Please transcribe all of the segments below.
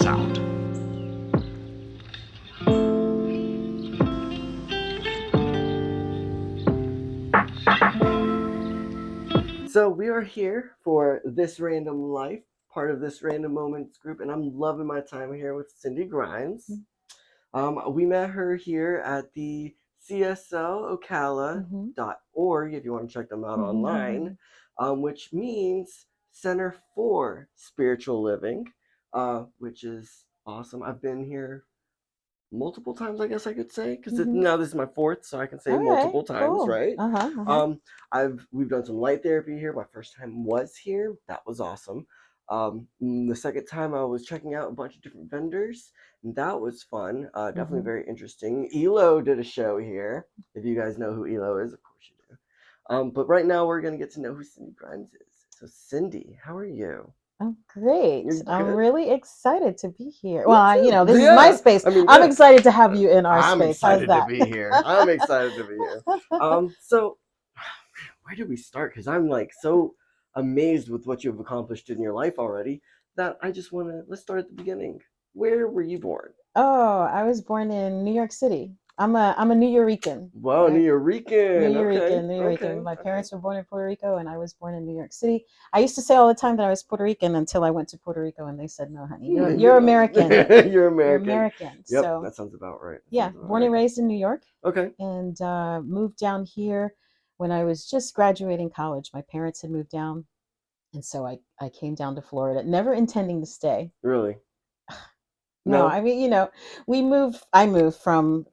sound. So we are here for This Random Life, part of this Random Moments group, and I'm loving my time here with Cindy Grimes. We met her here at the CSLOcala.org if you want to check them out online, which means Center for Spiritual Living, which is awesome. I've been here multiple times, I guess I could say, because now this is my fourth, so I can say All multiple right, times, cool. right? We've done some light therapy here. My first time was here. That was awesome. The second time I was checking out a bunch of different vendors, and that was fun. Definitely very interesting. Elo did a show here. If you guys know who Elo is, of course you do. But right now we're gonna get to know who Cindy Grimes is. So Cindy, how are you? I'm great. You're I'm good? really excited to be here. Me Well, too. this is my space. I mean, I'm excited to have you in our I'm space. How's excited to that? be here. I'm excited to be here. So where do we start? Because I'm like so amazed with what you've accomplished in your life already that I just want to let's start at the beginning. Where were you born? Oh, I was born in New York City. I'm a New Yorican. Wow, New Yorican. Okay, New okay, Yorican. My okay. parents were born in Puerto Rico, and I was born in New York City. I used to say all the time that I was Puerto Rican until I went to Puerto Rico, and they said, "No, honey, you're American. You're You're American. American." Yep, So that sounds about right. yeah, born and raised in New York. Okay. And moved down here when I was just graduating college. My parents had moved down, and so I came down to Florida, never intending to stay. Really? No, No. I mean, I moved from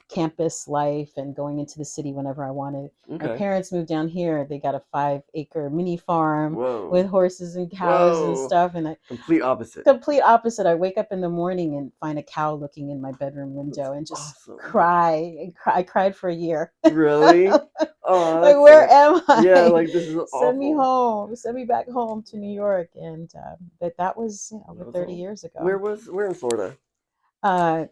campus life and going into the city whenever I wanted. My Okay. parents moved down here. They got a 5-acre mini farm with Whoa. horses and cows and Whoa. stuff. And Complete opposite. complete opposite. I wake up in the morning and find a cow looking in my bedroom window and just Awesome. cry. I cried for a year. Really? Oh, Like, that where sucks. am I? Yeah, like this is Send me awful. home. Send me back home to New York. And but that was over 30 years ago. Where in Florida? Uh,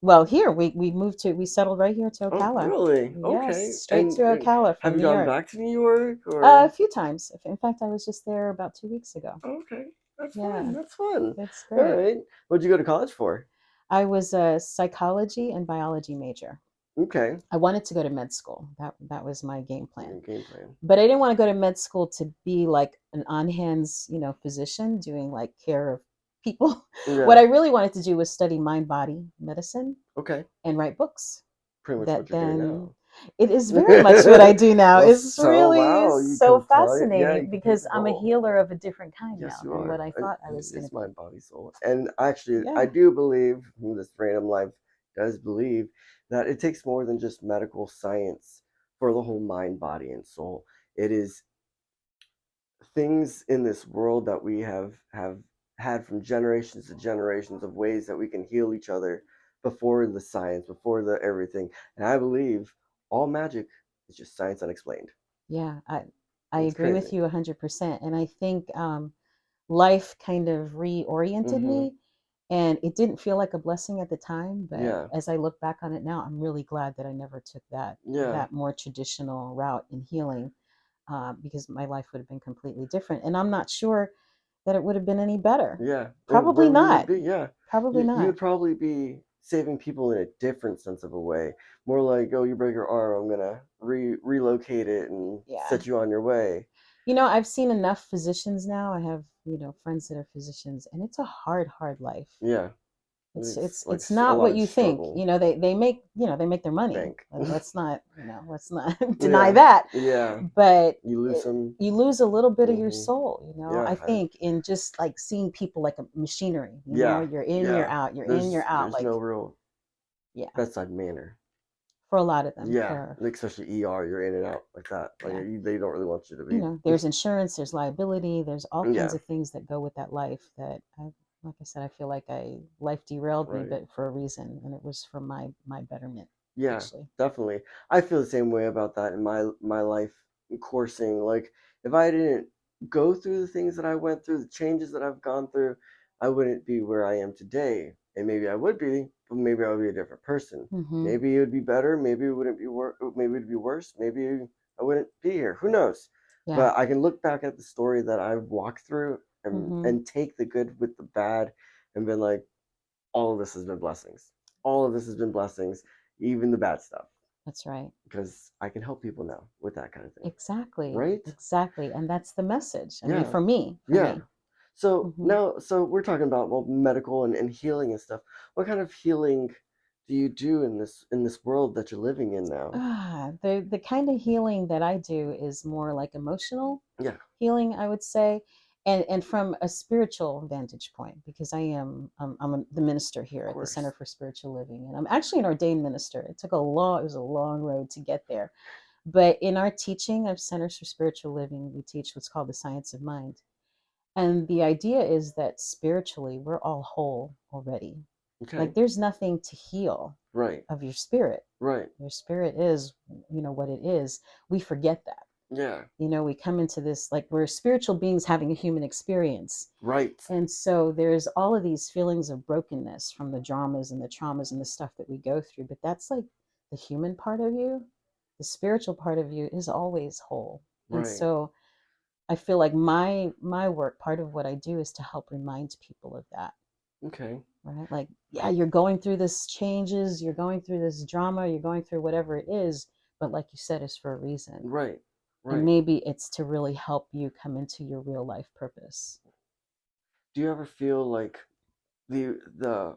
well, here we settled right here to Oh, Ocala. really? Yes, Okay. straight to And Ocala have from you New gone York. back to New York A or? few times. In fact, I was just there about 2 weeks ago. Okay, that's fun. Yeah, That's fun. it's All great. right. What'd you go to college for? I was a psychology and biology major. Okay. I wanted to go to med school. That was my game plan. Your game plan. But I didn't want to go to med school to be like an on hands, physician doing like care of people. What Yeah. I really wanted to do was study mind body medicine Okay. and write books. Pretty much what That you're doing then now. it is very much what I do now. Well, It's so really wow, you so complete. Yeah, fascinating you complete because the I'm a goal. healer of a different kind Yes, now you than what are. I thought I was going It's to be. mind, body, soul. And actually, I Yeah. do believe, this random life does believe, that it takes more than just medical science for the whole mind, body, and soul. It is things in this world that we have had from generations to generations of ways that we can heal each other before the science, before the everything. And I believe all magic is just science unexplained. Yeah, I And it's agree with crazy. you 100%. And I think life kind of reoriented Mm-hmm. me, and it didn't feel like a blessing at the time, but Yeah. as I look back on it now, I'm really glad that I never took Yeah. that more traditional route in healing, because my life would have been completely different, and I'm not sure that it would have been any better. Yeah, and Probably where we would not. be, yeah, Probably you not. would probably be saving people in a different sense of a way. More like, oh, you break your arm, I'm gonna relocate it and Yeah. set you on your way. I've seen enough physicians now. I have, friends that are physicians, and it's a hard life. Yeah, It's it's it's like it's a not lot what of you think. struggle. They make they make their money. Bank. Let's not deny Yeah, that. yeah. But You lose some. you lose a little bit of your Hmm. soul. Yeah, I think in just like seeing people like a machinery. yeah, You're in, you're yeah. out, you're in, you're out. There's Like, no real yeah, bedside manner. for a lot of them. Yeah, like especially ER, you're in and out like that. Like Yeah, they don't really want you to be. there's insurance, there's liability, there's all kinds Yeah, of things that go with that life that like I said, I feel like life derailed me, right. but for a reason, and it was for my betterment, Yeah, actually. definitely. I feel the same way about that in my life coursing. Like if I didn't go through the things that I went through, the changes that I've gone through, I wouldn't be where I am today. And maybe I would be, but maybe I would be a different person. Hmm. Maybe it would be better, maybe it wouldn't be maybe it'd be worse, maybe I wouldn't be here. Who knows? Yeah. But I can look back at the story that I've walked through Mhm. and take the good with the bad and been like, all of this has been blessings. All of this has been blessings, even the bad stuff, That's right. because I can help people now with that kind of thing, Exactly. right? Exactly. And that's the message. I mean, Yeah, for me, for yeah. me. So Mhm. now, so we're talking about, well, medical and healing and stuff. What kind of healing do you do in this world that you're living in now? The kind of healing that I do is more like emotional Yeah, healing, I would say, and from a spiritual vantage point, because the minister of here at the Center course. for Spiritual Living, and I'm actually an ordained minister. It was a long road to get there, but in our teaching of Centers for Spiritual Living, we teach what's called the science of mind, and the idea is that spiritually we're all whole already. Okay. Like there's nothing to heal Right. of your spirit. Right. Your spirit is, what it is. We forget that. Yeah. We come into this like we're spiritual beings having a human experience. Right. And so there's all of these feelings of brokenness from the dramas and the traumas and the stuff that we go through. But that's like the human part of you. The spiritual part of you is always whole. And Right. so I feel like my work, part of what I do is to help remind people of that. Okay. Right? Like, yeah, you're going through this changes, you're going through this drama, you're going through whatever it is, but like you said, it's for a reason. Right. And Right. maybe it's to really help you come into your real life purpose. Do you ever feel like the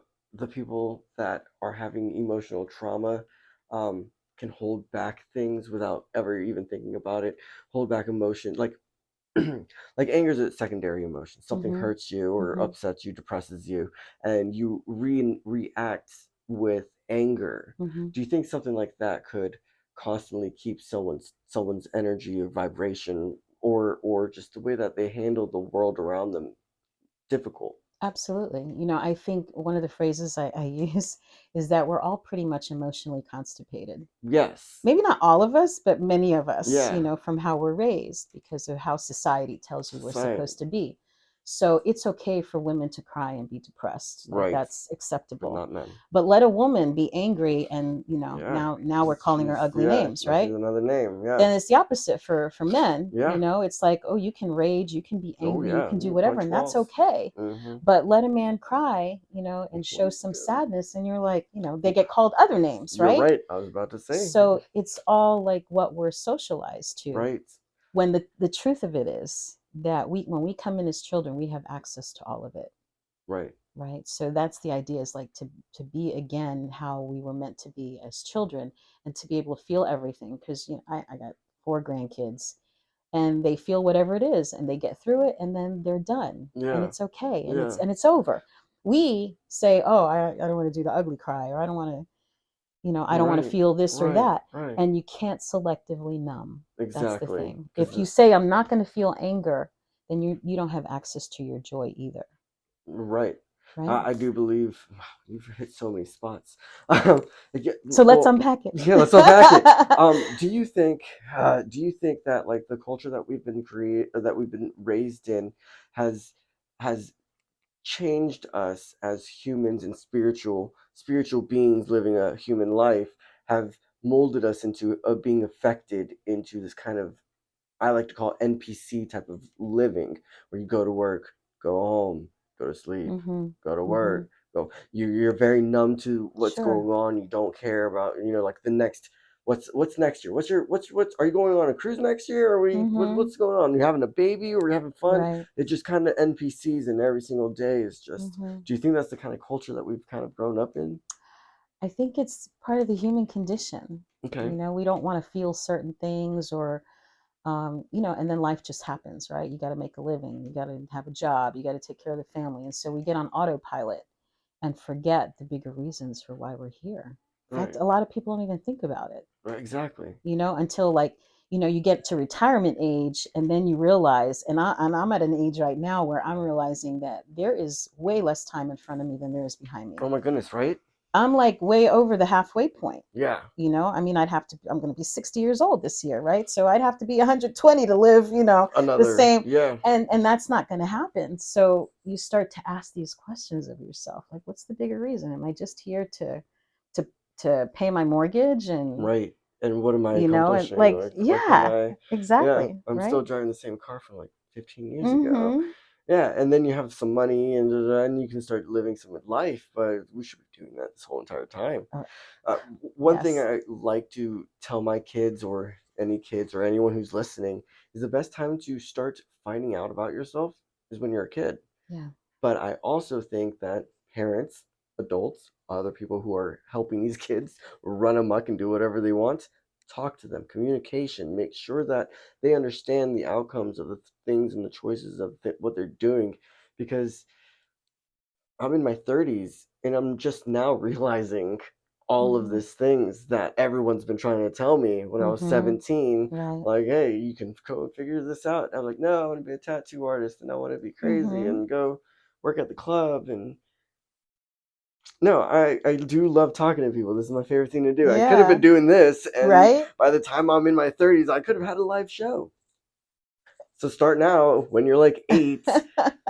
people that are having emotional trauma can hold back things without ever even thinking about it, hold back emotion, like anger is a secondary emotion. Something Mm-hmm. hurts you or Mm-hmm. upsets you, depresses you, and you react with anger. Mm-hmm. Do you think something like that could constantly keep someone's energy or vibration, or just the way that they handle the world around them difficult? Absolutely. I think one of the phrases I use is that we're all pretty much emotionally constipated. Yes. Maybe not all of us, but many of us, Yeah. from how we're raised because of how society tells you we're Society. supposed to be. So it's okay for women to cry and be depressed. Like Right. that's But acceptable. not men. But let a woman be angry and, Yeah. now we're calling her ugly Yeah. names, Now she's right? another name. Yeah. And it's the opposite for men. Yeah. It's like, oh, you can rage, you can be Oh angry, you yeah. can You do can whatever, punch and that's walls. okay. Mm-hmm. But let a man cry, and What show do you some do? sadness, and you're like, they get called other names, You're right? right. I was about to say. So it's all like what we're socialized to. Right. When the truth of it is that when we come in as children, we have access to all of it, Right. right? So that's the idea, is like to be again how we were meant to be as children, and to be able to feel everything. Because I got 4 grandkids, and they feel whatever it is, and they get through it, and then they're done, and Yeah. it's okay, and Yeah. it's over. We say, oh, I don't want to do the ugly cry, or I don't want to, I don't want to Right. feel this or Right. that. Right. And you can't selectively numb. That's the Exactly. thing. Because If you say, I'm not going to feel anger, then you don't have access to your joy either. right. Right. I do believe you've hit so many spots. So let's Well, unpack it. yeah. Let's unpack it. Do you think? Do you think that like the culture that we've been raised in has changed us as humans and spiritual beings living a human life, have molded us into being affected into this kind of, I like to call it NPC type of living, where you go to work, go home, go to sleep, Mm-hmm. go to Mm-hmm. work, go. You're very numb to what's Sure. going on. You don't care about, like the next. What's next year? What's are you going on a cruise next year? Are Mm-hmm. what's going on? You having a baby or you having fun? Right. It's just kind of NPCs, and every single day is just. Mm-hmm. Do you think that's the kind of culture that we've kind of grown up in? I think it's part of the human condition. Okay. We don't want to feel certain things, or and then life just happens, right? You got to make a living, you got to have a job, you got to take care of the family. And so we get on autopilot and forget the bigger reasons for why we're here. In fact, Right. a lot of people don't even think about it, Right. Exactly. until like, you get to retirement age, and then you realize, and I'm at an age right now where I'm realizing that there is way less time in front of me than there is behind me. Oh my goodness. Right. I'm like way over the halfway point. Yeah. I mean, I'm going to be 60 years old this year, right? So I'd have to be 120 to live, the Another. same. Yeah. And that's not going to happen. So you start to ask these questions of yourself, like, what's the bigger reason? Am I just here to, to pay my mortgage? And, Right. And what am I and accomplishing? like, Like, am yeah, I? Yeah, exactly. I'm still Right. driving the same car from like 15 years ago. Mm-hmm. Yeah, and then you have some money and you can start living some life, but we should be doing that this whole entire time. Uh, Uh, One thing yes. I like to tell my kids or any kids or anyone who's listening is the best time to start finding out about yourself is when you're a kid. Yeah. But I also think that parents, adults, other people who are helping these kids run amok and do whatever they want, talk to them. Communication, make sure that they understand the outcomes of the things and the choices of what they're doing. Because I'm in my 30s and I'm just now realizing all of Hmm. these things that everyone's been trying to tell me when I was Hmm. 17. Right. Like, hey, you can go figure this out. I'm like, no, I want to be a tattoo artist and I want to be crazy Hmm. and go work at the club. And no, I do love talking to people. This is my favorite thing to do. I could have been Yeah. doing this, and Right. by the time I'm in my 30s, I could have had a live show. So start now when you're like 8,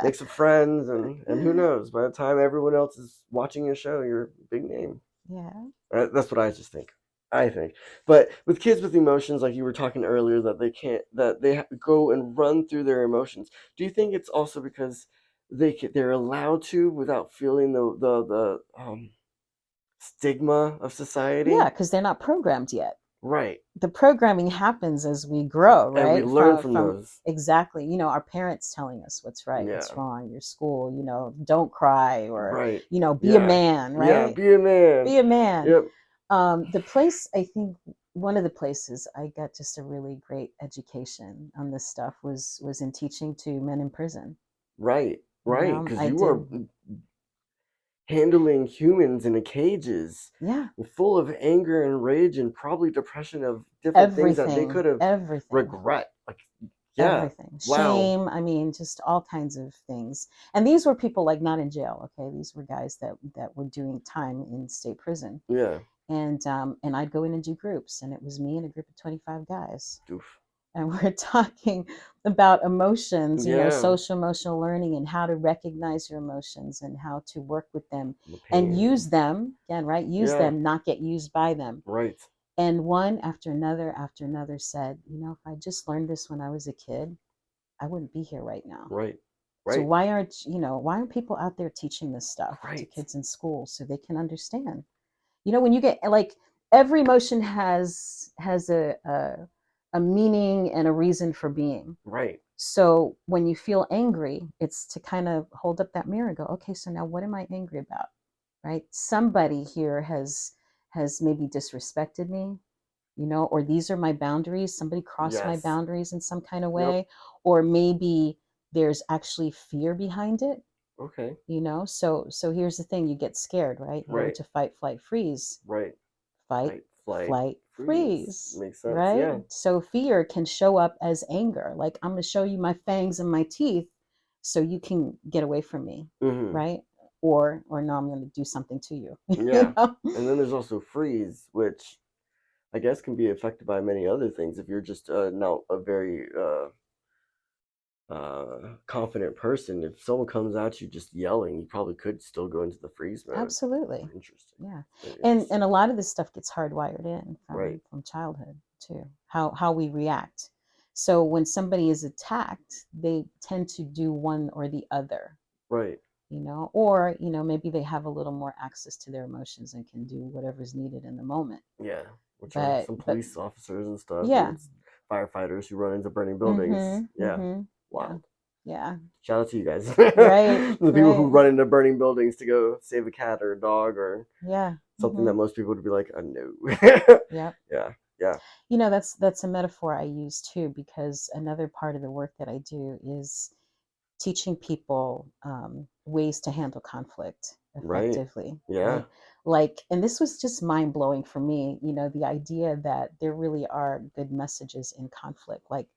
make some friends, and who knows? By the time everyone else is watching your show, you're a big name. Yeah. That's what I just think. I think, but with kids with emotions, like you were talking earlier, that they can't, that they go and run through their emotions. Do you think it's also because they're allowed to without feeling the stigma of Yeah, society? because they're not programmed yet. Right, The programming happens as we grow, and we right? learn from From those. exactly, our parents telling us what's right, what's Yeah, wrong, your school, don't cry, or right. be a Yeah, man, yeah. right? Be a man. Be a man. Yep. The place, I think, one of the places I got just a really great education on this stuff was in teaching to men in prison. Right, right. Because I you are did. handling humans in cages Yeah. full of anger and rage and probably depression of different things that they Everything, could have everything. regret. Like, yeah, Everything. wow, Shame, I mean, just all kinds of things. And these were people like not in jail, okay? These were guys that were doing time in state prison. yeah, And I'd go in and do groups, and it was me and a group of 25 guys. oof, And we're talking about emotions, yeah, social emotional learning, and how to recognize your emotions and how to work with them the and pain, use them, again, right? Use yeah, them, not get used by them. right, And one after another said, if I just learned this when I was a kid, I wouldn't be here right now. right, So right, why aren't people out there teaching this stuff to right, kids in school so they can understand? When you get like every emotion has a meaning and a reason for being. right, So when you feel angry, it's to kind of hold up that mirror and go, okay, so now what am I angry about? Right? Somebody here has maybe disrespected me, or these are my boundaries. Somebody crossed my yes, boundaries in some kind of yep, way, or maybe there's actually fear behind it. okay, So here's the thing: you get scared, right? You go right, into fight, flight, freeze, right, fight, fight, flight, flight, freeze. freeze, Makes sense, right? yeah, So fear can show up as anger, like I'm going to show you my fangs and my teeth, so you can get away from me, mm-hmm. right? Or no, I'm going to do something to you, you Yeah, know. and then there's also freeze, which I guess can be affected by many other things. If you're just not a very confident person, if someone comes at you just yelling, you probably could still go into the freeze mode. Absolutely. Interesting. Yeah. Very And interesting. a lot of this stuff gets hardwired in Right. from childhood too. How we react. So when somebody is attacked, they tend to do one or the other, Right. or maybe they have a little more access to their emotions and can do whatever's needed in the moment. Yeah. Which are But some but police officers and stuff, yeah. and firefighters who run into burning buildings. Mhm. Yeah. Mhm. Yeah. Wild. Yeah. Shout out to you guys. Right. The people who Right. run into burning buildings to go save a cat or a dog or Yeah. something that Mhm. most people would be like, no. Yep. Yeah. Yeah. That's a metaphor I use too, because another part of the work that I do is teaching people ways to handle conflict Right. effectively, Yeah. right? Like, and this was just mind blowing for me, the idea that there really are good messages in conflict. Like,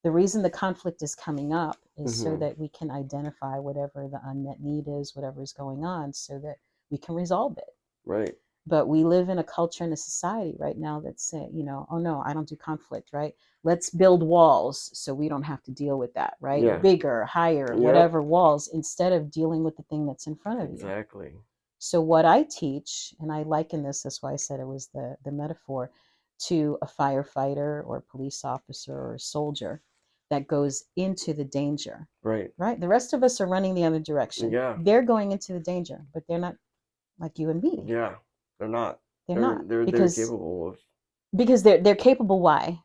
the reason the conflict is coming up is so Hmm. that we can identify whatever the unmet need is, whatever is going on, so that we can resolve it. Right. But we live in a culture and a society right now that's saying, oh no, I don't do conflict, right? Let's build walls so we don't have to deal with that, right? Yeah. Bigger, higher, Yep. whatever walls, instead of dealing with the thing that's in front of you. Exactly. So what I teach, and I liken this, that's why I said it was the metaphor, to a firefighter or a police officer or a soldier. that goes into the danger, Right. right? The rest of us are running the other direction. Yeah. They're going into the danger, but they're not like you and me. Yeah. They're not. They're They're not they're they're because capable of. they're capable. Why?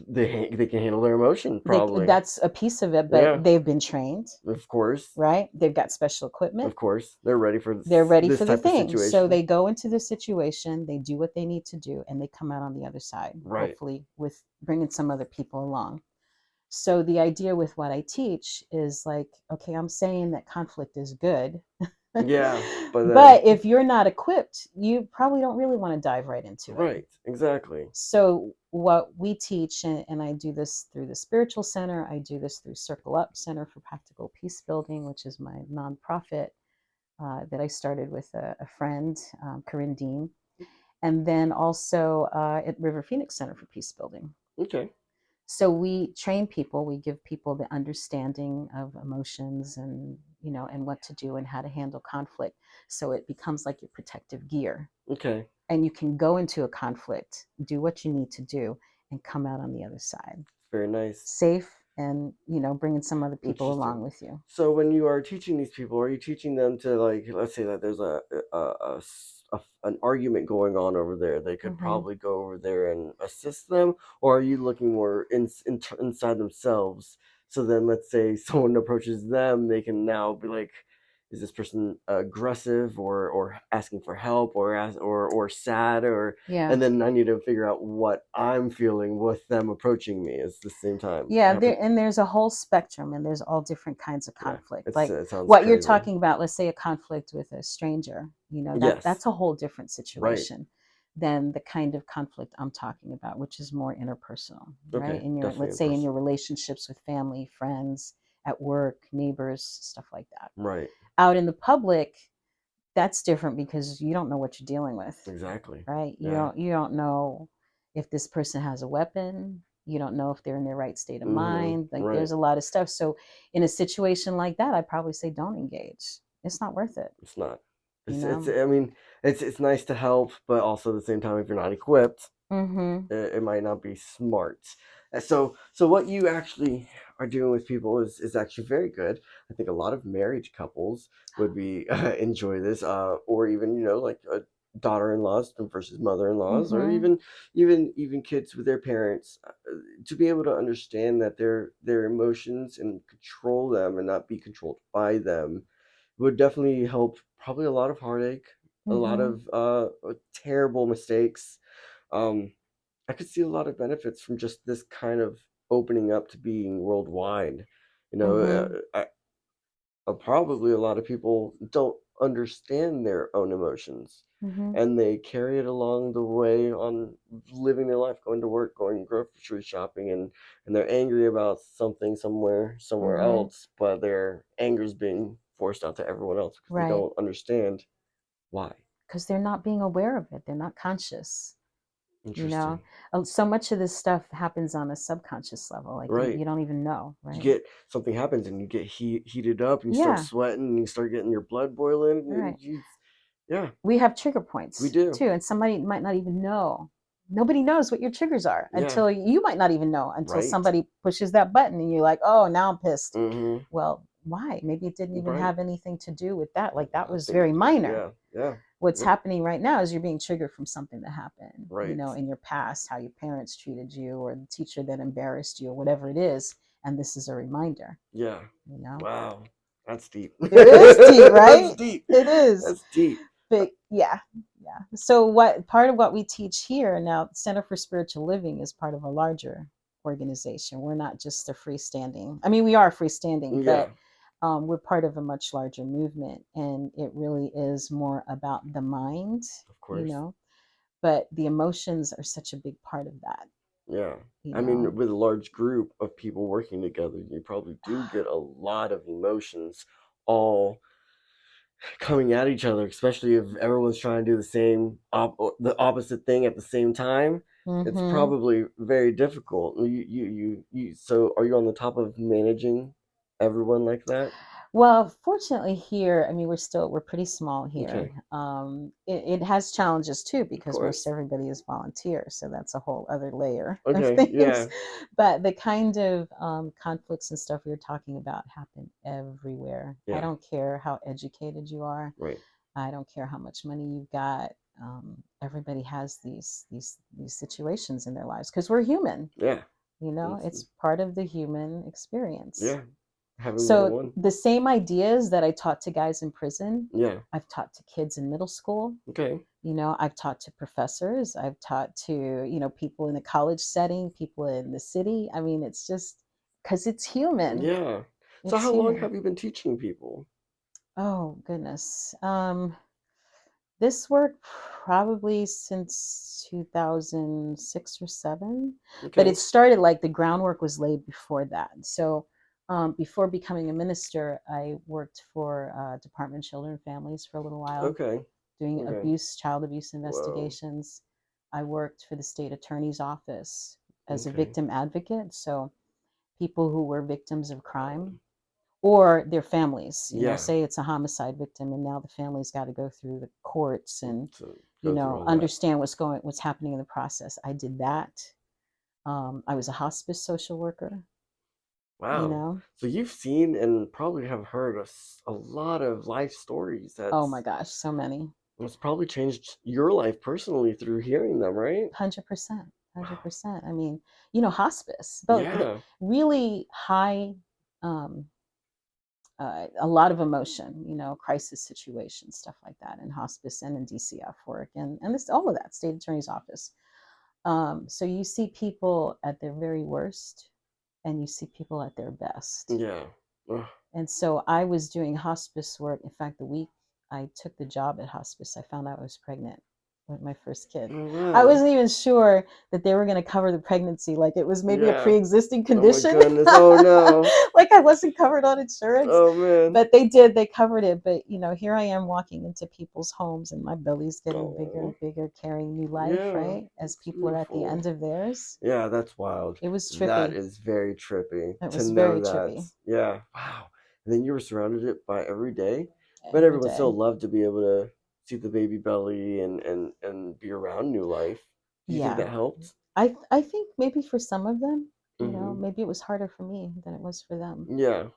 They can handle their emotion probably. That's a piece of it, but Yeah. they've been trained, Of course. right? They've got special equipment. Of course. They're ready for They're ready this for the type of thing. So situation. they go into the situation, they do what they need to do, and they come out on the other side, Right. hopefully with bringing some other people along. So the idea with what I teach is like, okay, I'm saying that conflict is good. Yeah. But then. But if you're not equipped, you probably don't really want to dive right into it. Right. Exactly. So what we teach, and I do this through the Spiritual Center, I do this through Circle Up Center for Practical Peace Building, which is my nonprofit that I started with a friend, Corinne Dean, and then also at River Phoenix Center for Peace Building. Okay. So we train people, we give people the understanding of emotions and, and what to do and how to handle conflict. So it becomes like your protective gear. Okay. And you can go into a conflict, do what you need to do, and come out on the other side Very nice. safe and, bringing some other people Interesting. along with you. So when you are teaching these people, are you teaching them to, like, let's say that there's an argument going on over there? They could probably go over there and assist them, or are you looking more inside themselves? So then, let's say someone approaches them, they can now be like, is this person aggressive or asking for help or sad Yeah. and then I need to figure out what I'm feeling with them approaching me at the same time. Yeah, there's a whole spectrum, and there's all different kinds of conflict. It Like sounds what you're crazy. talking about, let's say a conflict with a stranger, Yes. that's a whole different Right. situation than the kind of conflict I'm talking about, which is more interpersonal, right? Okay, In your, definitely let's say in your interpersonal. relationships with family, friends, at work, neighbors, stuff like that. Right. Out in the public, that's different because you don't know what you're dealing with, Exactly. right? Yeah. You don't know if this person has a weapon. You don't know if they're in their right state of mind. Like Right. there's a lot of stuff. So in a situation like that, I'd probably say don't engage. It's not worth it. It's not. You It's know? I mean, it's nice to help, but also at the same time, if you're not equipped, Mm-hmm. it might not be smart. So what you actually are doing with people is actually very good. I think a lot of married couples would be enjoy this, or even like daughter-in-laws versus mother-in-laws, or Mm-hmm. even kids with their parents, to be able to understand that their emotions and control them and not be controlled by them would definitely help. Probably a lot of heartache, a lot Mm-hmm. of terrible mistakes. Um, I could see a lot of benefits from just this kind of opening up to being worldwide. Mm-hmm. Probably a lot of people don't understand their own emotions, Mm-hmm. and they carry it along the way on living their life, going to work, going grocery shopping, and they're angry about something somewhere Mm-hmm. else, but their anger is being forced out to everyone else because they Right. don't understand why. Because they're not being aware of it. They're not conscious. You know, Interesting. so much of this stuff happens on a subconscious level. Like Right. you don't even know, You right? get something happens and you get heated up and you start Yeah. sweating and you start getting your blood boiling Right. and yeah, We have trigger we points do. too, and somebody might not even know. Nobody knows what your triggers are Yeah. until you might not even know until Right. somebody pushes that button and you're like, oh, now I'm pissed. Mm-hmm. Well, why? Maybe it didn't even Right. have anything to do with that. Like that I was think very minor. yeah. What's Yep. happening right now is you're being triggered from something that happened, Right. in your past, how your parents treated you or the teacher that embarrassed you or whatever it is. And this is a reminder, Yeah. you know? Wow. That's deep. It is deep, right? That's deep. It is. That's deep. But yeah, yeah. So what part of what we teach here now, Center for Spiritual Living is part of a larger organization. We're not just a freestanding. I mean, we are freestanding, Yeah. but we're part of a much larger movement, and it really is more about the mind, Of course. But the emotions are such a big part of that. Yeah. You I mean, know, with a large group of people working together, you probably do get a lot of emotions all coming at each other, especially if everyone's trying to do the opposite thing at the same time. It's mm-hmm. probably very difficult. So are you on the top of managing everyone like that? Well, fortunately here, I mean, we're pretty small here. Okay. It has challenges too Of because most course. everybody is volunteer, so that's a whole other layer of Okay. things. Yeah. But the kind of conflicts and stuff we were talking about happen everywhere. I Yeah. don't care how educated you are. Right. I don't care how much money you've got. Everybody has these situations in their lives because we're human. Yeah. You know, It's, it's part of the human experience. yeah. Having more than So one. the same ideas that I taught to guys in prison, Yeah. I've taught to kids in middle school. Okay. You know, I've taught to professors. I've taught to, people in a college setting, people in the city. I mean, it's just because it's human. Yeah. So It's how long human. have you been teaching people? Oh, goodness. This work probably since 2006 or 7, but it Okay. started like the groundwork was laid before that. So, before becoming a minister, I worked for Department of Children and Families for a little while, Okay. doing Okay. child abuse Whoa. investigations. I worked for the state attorney's office as a Okay. victim advocate. So, people who were victims of Wow. crime or their families, Yeah. say it's a homicide victim and now the family's got to go through the courts and To go through all that. understand what's happening in the process. I did that. I was a hospice social worker. you Wow. know So you've seen and probably have heard a lot of life stories oh my that's gosh, so many. that's probably changed your life personally through hearing them, right? 100%. Wow. 100%. I mean, hospice, but Yeah. really high, um, a lot of emotion, crisis situations, stuff like that in hospice and in DCF work, and this all of that state attorney's office. So you see people at their very worst and you see people at their best. Yeah. Ugh. And so I was doing hospice work. In fact, the week I took the job at hospice, I found out I was pregnant with my first kid. Oh I wow. wasn't even sure that they were going to cover the pregnancy. Like it was maybe a Yeah. pre existing Oh my condition. goodness. Oh no. Like I wasn't covered on insurance. Oh man. But they did, they covered it. But, here I am walking into people's homes and my belly's getting bigger Oh. and bigger, carrying new life, Yeah. right? As It's people are at the beautiful. end of theirs. Yeah, that's wild. It was That trippy. is very trippy It to was know very that. trippy Yeah. Wow. And then you were surrounded it by every day. But every everyone day. still loved to be able to see the baby belly and be around new life. Do you think Yeah. that helped? I think maybe for some of them, Mm-hmm. maybe it was harder for me than it was for them. Yeah.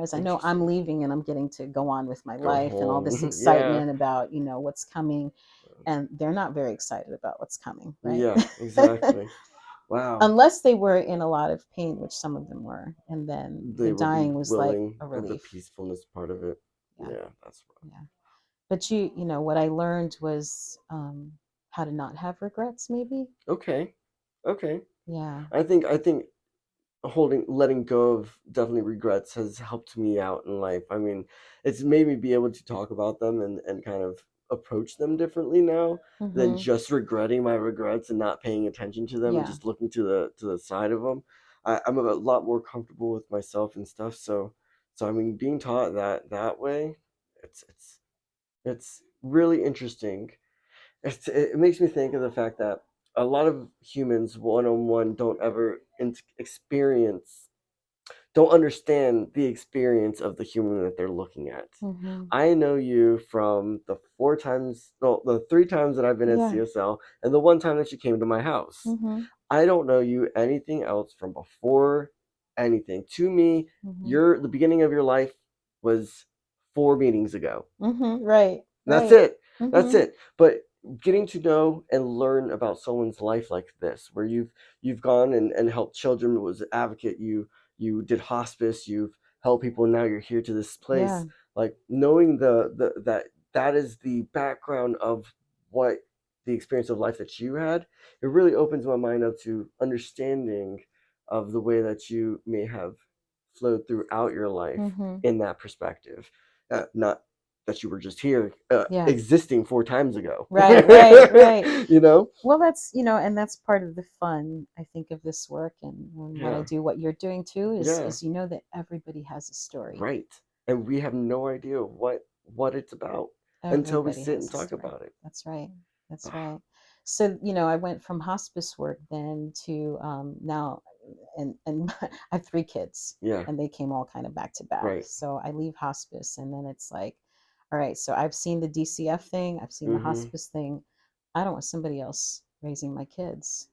As I know I'm Interesting. leaving and I'm getting to go on with my Go life and all this home. Yeah. excitement about, what's coming. And they're not very excited about what's coming, right? Yeah, exactly. Wow. Unless they were in a lot of pain, which some of them were. And then the They would be dying was like willing a of the relief. peacefulness part of it. Yeah. Yeah, that's Yeah. But what I learned was how to not have regrets, maybe. right. Okay. Okay. Yeah. I think letting go of definitely regrets has helped me out in life. I mean, it's made me be able to talk about them and kind of approach them differently now than Mm-hmm. just regretting my regrets and not paying attention to them and Yeah. just looking to the side of them. I'm a lot more comfortable with myself and stuff. So I mean, being taught that way, it's it's really interesting. It makes me think of the fact that a lot of humans one on one don't ever experience don't understand the experience of the human that they're looking at. Mm-hmm. I know you from the the 3 times that I've been at Yeah. CSL and the one time that you came to my house. Mm-hmm. I don't know you anything else from before anything. To me, Mm-hmm. the beginning of your life was 4 meetings ago. Mm-hmm. Right. That's Right. it. That's Mm-hmm. it. But getting to know and learn about someone's life like this, where you've gone and helped children, was an advocate, you did hospice, you've helped people, and now you're here to this place. Yeah. Like knowing that is the background of what the experience of life that you had, it really opens my mind up to understanding of the way that you may have flowed throughout your life Mm-hmm. in that perspective. Not that you were just here Yeah. existing 4 times ago. Right. Right. Right. You know? Well, and that's part of the fun, I think, of this work and what I Yeah. do, what you're doing too, is Yeah. is that everybody has a story. Right. And we have no idea what it's about until we Everybody sit and has a talk story. about it. That's right. That's Ah, right. So, I went from hospice work then to now. and I have 3 kids, Yeah. and they came all kind of back to back. Right. So I leave hospice, and then it's like, all right, so I've seen the DCF thing, I've seen the Mm-hmm. hospice thing. I don't want somebody else raising my kids.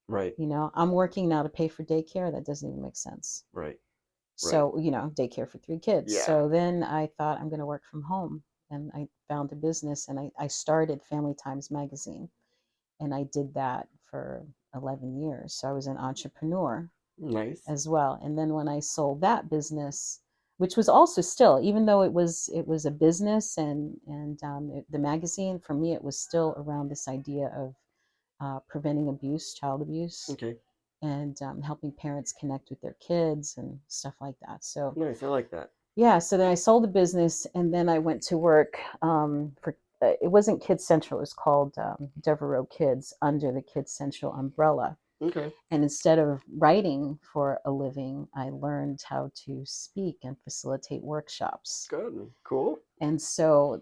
Right. I'm working now to pay for daycare. That doesn't even make sense. Right. Right. So, daycare for 3 kids. Yeah. So then I thought I'm going to work from home. And I found a business, and I started Family Times Magazine. And I did that for 11 years. So I was an entrepreneur Nice. as well. And then when I sold that business, which was also still, even though it was a business, and the magazine, for me, it was still around this idea of preventing abuse, child abuse, Okay. and helping parents connect with their kids and stuff like that. So Nice. I like that. yeah, so then I sold the business, and then I went to work for. It wasn't Kids Central; it was called Devereaux Kids, under the Kids Central umbrella. Okay. And instead of writing for a living, I learned how to speak and facilitate workshops. Good. Cool. And so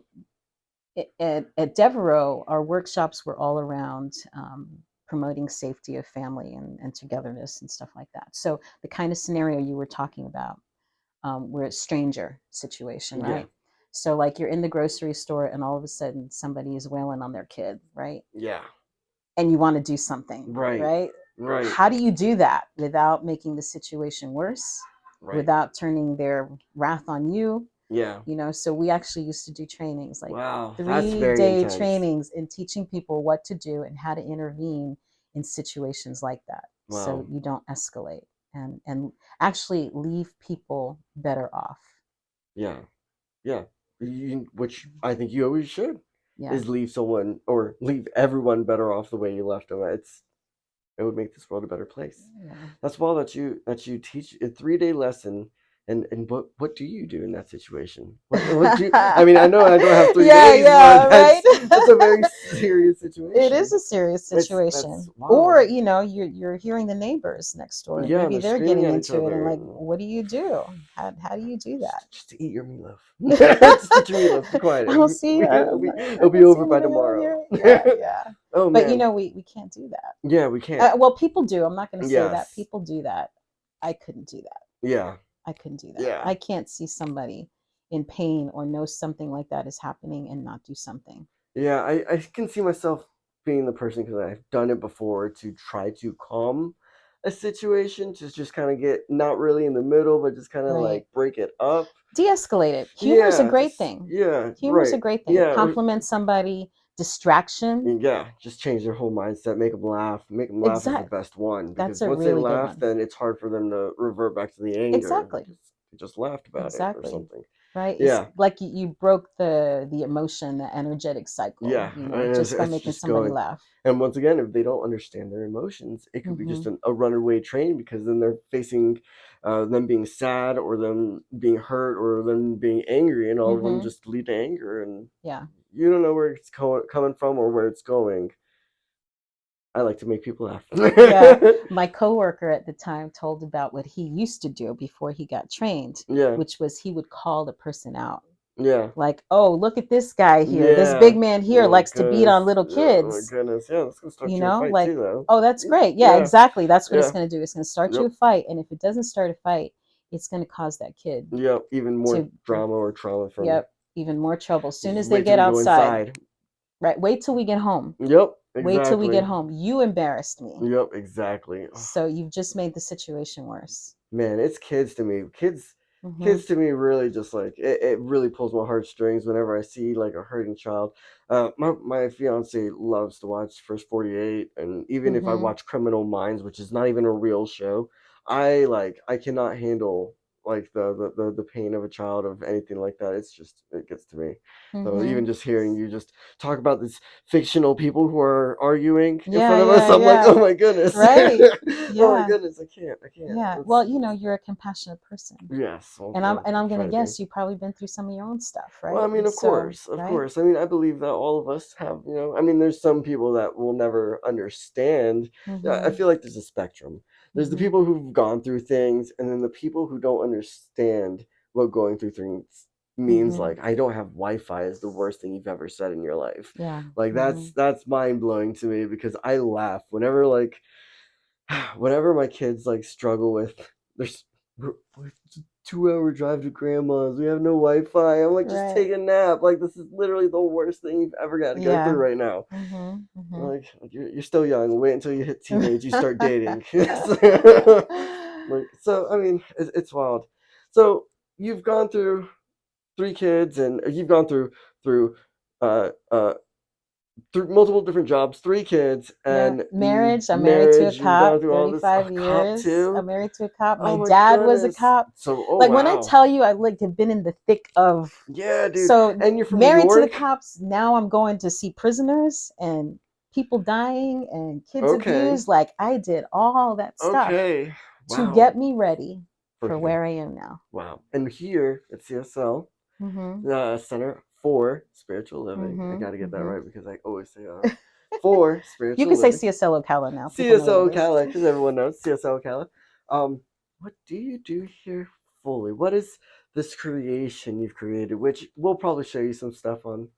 at Devereaux, our workshops were all around promoting safety of family and togetherness and stuff like that. So the kind of scenario you were talking about, where it's stranger situation, Yeah. right? So like you're in the grocery store, and all of a sudden somebody is wailing on their kid, right? Yeah. And you want to do something, Right. right? Right. How do you do that without making the situation worse, Right. without turning their wrath on you? Yeah. So we actually used to do trainings, like Wow. That's three very day intense. trainings, in teaching people what to do and how to intervene in situations like that, so Wow. you don't escalate and actually leave people better off. Yeah. Yeah. Which I think you always should, Yeah. is leave someone or leave everyone better off the way you left them. It would make this world a better place. Yeah. That's well that you teach a 3 day lesson. And what do you do in that situation? What do you, I mean, I know I don't have three Yeah, days, yeah, but right. that's a very serious It is situation. a serious That's situation. Or, wow. You're hearing the neighbors next door, and Yeah, maybe they're they're screaming getting at each into it, and other like, and what do you do? How do you do that? just to eat your meatloaf. Just eat your meatloaf. Be quiet. I don't see. I It'll be don't see over by anything over tomorrow. here. Yeah, yeah. Oh But man. we can't do that. Yeah, we can't. Well, people do. I'm not going to say that. Yes. People do that. I couldn't do that. Yeah. I couldn't do that. Yeah. I can't see somebody in pain or know something like that is happening and not do something. Yeah, I can see myself being the person because I've done it before to try to calm a situation, to just kind of get not really in the middle, but just kind of Right. like break it up. De-escalate it. Humor is a Yeah, great just thing. yeah, Humor is a right. great thing. Yeah, or Compliment somebody, distraction. yeah, just change their whole mindset, make them laugh. Make them laugh is the Exact. best one That's because a once they really good laugh, one. then it's hard for them to revert back to the anger Exactly. because they just laughed about it or Exactly. something. Right? It's Yeah, like you broke the emotion, the energetic cycle, yeah, and just by it's making just somebody going. laugh. And once again, if they don't understand their emotions, it could be just Hmm. a runaway train because then they're facing them being sad or them being hurt or them being angry, and all of them Hmm. just lead to anger, and Yeah. you don't know where it's coming from or where it's going. I like to make people laugh. Yeah. My coworker at the time told about what he used to do before he got trained, Yeah, which was he would call the person out. yeah, Like, oh, look at this guy here. This big yeah. man here Oh my likes to beat on goodness. little Oh my kids. goodness. Yeah, that's gonna start you a fight Like, too, though. oh, that's great. Yeah, Yeah, exactly. That's what it's yeah. going to do. It's going to start you Yep. a fight. And if it doesn't start a fight, it's going to cause that kid Yep. Even more to, drama or trauma from. yep, even more trouble. As soon as they Wait till get we go outside, inside. right? Wait till we get home. Yep. Wait till we get Exactly. home. You embarrassed me. Yep. Exactly. Ugh. So you've just made the situation worse. Man, it's kids to me. Hmm. Kids to me really just like it really pulls my heartstrings whenever I see like a hurting child. My fiance loves to watch First 48, and even if I Hmm. watch Criminal Minds, which is not even a real show, I cannot handle like the pain of a child of anything like that. It's just it gets to me. So Hmm. even just hearing you just talk about these fictional people who are arguing in Yeah, front of us, yeah, I'm like, yeah. oh my goodness, Right. oh my Yeah. goodness, I can't. Yeah. Well, you're a compassionate person. Yes, And I'm well, and I I'm try gonna to be. guess you've probably been through some of your own stuff, Well, I right? mean, of So, course, of right? course. I mean, I believe that all of us have, I mean, there's some people that will never understand. I Hmm. feel like there's a spectrum. There's the Hmm. people who've gone through things, and then the people who don't understand what going through things means. Hmm. Like, I don't have Wi-Fi is the worst thing you've ever said in your life. Yeah. Like, Hmm. that's mind blowing to me because I laugh whenever like whenever my kids like struggle with there's it's a 2 hour drive to grandma's, we have no Wi-Fi. I'm like, just Right. take a nap. Like, this is literally the worst thing you've ever got to go through Yeah. right now. Mhm. Mhm. Like, you're still young. Wait until you hit teenage, you start dating. Like, so I mean, it's wild. So you've gone through 3 kids, and you've gone through uh uh through multiple different jobs, 3 kids, Yeah, and marriage. I'm married to a marriage. You've gone cop, through all this. A 35 cop years. too. I'm married to a cop. My Oh my dad was a goodness. cop. So, oh Like when I wow. tell you I like have been in the thick of Yeah, dude. so And you're from New married to the York? cops, now I'm going to see prisoners and people dying and kids Okay. abused. Like I did all that stuff Okay. to Wow. get me ready for Okay. where I am now. Wow. And here at CSL, Mhm. the Center for Spiritual Living. I Mhm. got to get that Mhm. right because I always say for You Spiritual can say Living. CSL Ocala now. People know what CSL it is. Ocala, because everyone knows CSL Ocala. What do you do here fully? What is this creation you've created? Which we'll probably show you some stuff on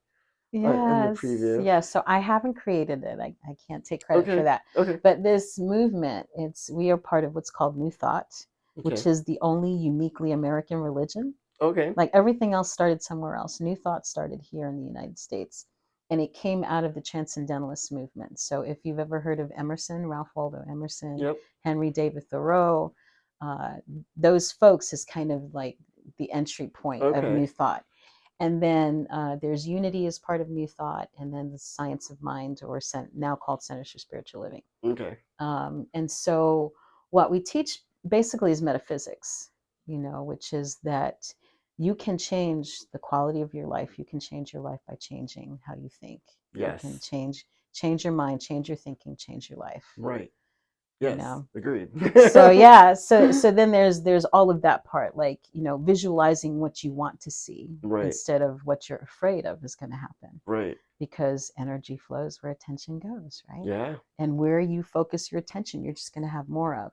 in the Yes, preview. yes. So I haven't created it. I can't take credit for Okay. that. Okay. But this movement, we are part of what's called New Thought, which Okay. is the only uniquely American religion. Okay. Like everything else started somewhere else. New Thought started here in the United States. And it came out of the Transcendentalist movement. So if you've ever heard of Emerson, Ralph Waldo Emerson, Yep. Henry David Thoreau, uh, those folks is kind of like the entry point of New Okay. Thought. And then there's Unity as part of New Thought, and then the Science of Mind, or now called Centers for Spiritual Living. Okay. And so what we teach basically is metaphysics, which is that you can change the quality of your life. You can change your life by changing how you think. You can Yes. change your mind, change your thinking, change your life. Right. You Yes. know. Agreed. So yeah, so then there's all of that part, like visualizing what you want to see Right. instead of what you're afraid of is going to happen, Right. because energy flows where attention goes, right? Yeah. And where you focus your attention, you're just going to have more of.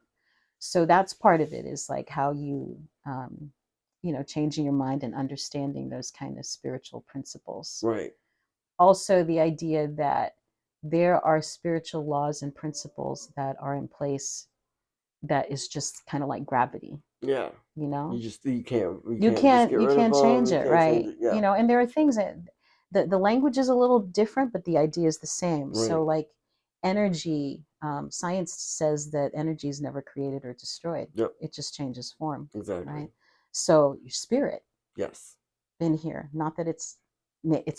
So that's part of it, is like how changing your mind and understanding those kind of spiritual principles. Right. Also, the idea that there are spiritual laws and principles that are in place that is just kind of like gravity. Yeah. you know You can't you just can't get you rid of can't them. change You it, can't change right? it. Yeah. And there are things that the language is a little different, but the idea is the same. Right. So like energy, science says that energy is never created or destroyed. Yep. It just changes form, Exactly. right? So your spirit Yes. in here, not that it's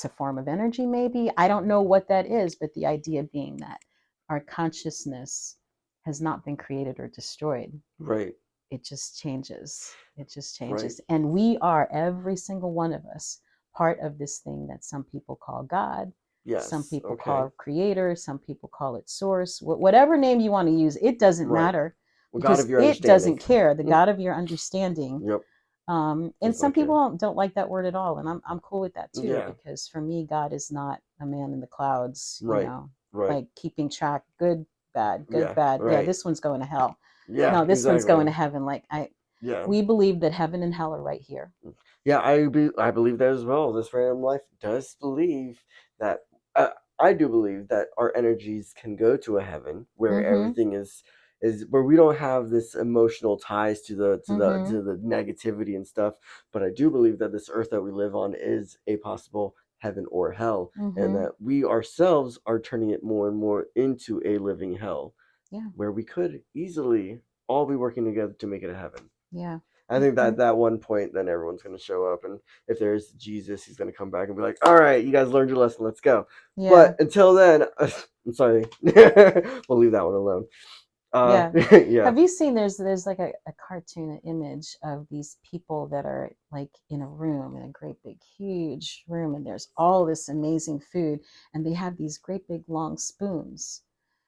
a form of energy, maybe, I don't know what that is, but the idea being that our consciousness has not been created or destroyed. Right. It just changes. It just Right. changes. And we are, every single one of us, part of this thing that some people call God, some Yes. people Okay. call creator, some people call it source. Whatever name you want to use, it doesn't Right. matter, Well, God of because your it understanding. doesn't care. The God of your understanding. Yep. And Does some not care. people don't like that word at all, and I'm cool with that too, Yeah. because for me, God is not a man in the clouds, Right. Right. like keeping track, good, bad, good, Yeah. bad. Yeah, Right. this one's going to hell. Yeah. No, this one's going Exactly. to heaven. Like Yeah. we believe that heaven and hell are right here. Yeah. I believe that as well. This random life does believe that. I do believe that our energies can go to a heaven where Mm-hmm. everything is where we don't have this emotional ties to Mm-hmm. the negativity and stuff. But I do believe that this earth that we live on is a possible heaven or hell, and Mm-hmm. that we ourselves are turning it more and more into a living hell, Yeah. where we could easily all be working together to make it a heaven. Yeah. I think Mm-hmm. that one point, then everyone's going to show up, and if there's Jesus, he's going to come back and be like, "All right, you guys learned your lesson. Let's go." Yeah. But until then, I'm sorry, we'll leave that one alone. Yeah. Yeah, Have you seen, there's like a cartoon, an image of these people that are like in a room, in a great big huge room, and there's all this amazing food, and they have these great big long spoons.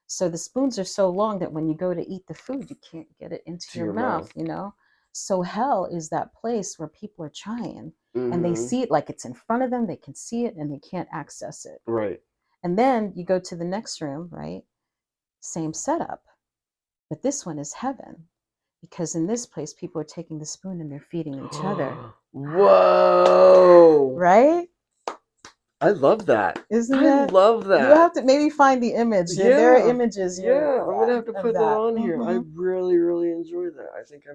So the spoons are so long that when you go to eat the food, you can't get it into to your your mouth, mouth. So hell is that place where people are trying, and they Mm-hmm. see it like it's in front of them, they can see it and they can't access it. Right. And then you go to the next room, right? Same setup. But this one is heaven, because in this place, people are taking the spoon and they're feeding each other. Whoa! Right? love that. Isn't I it? love You that. have to maybe find the image. There are Yeah, images, yeah. I'm gonna have to of put that that. on here. I really, really enjoy that. I think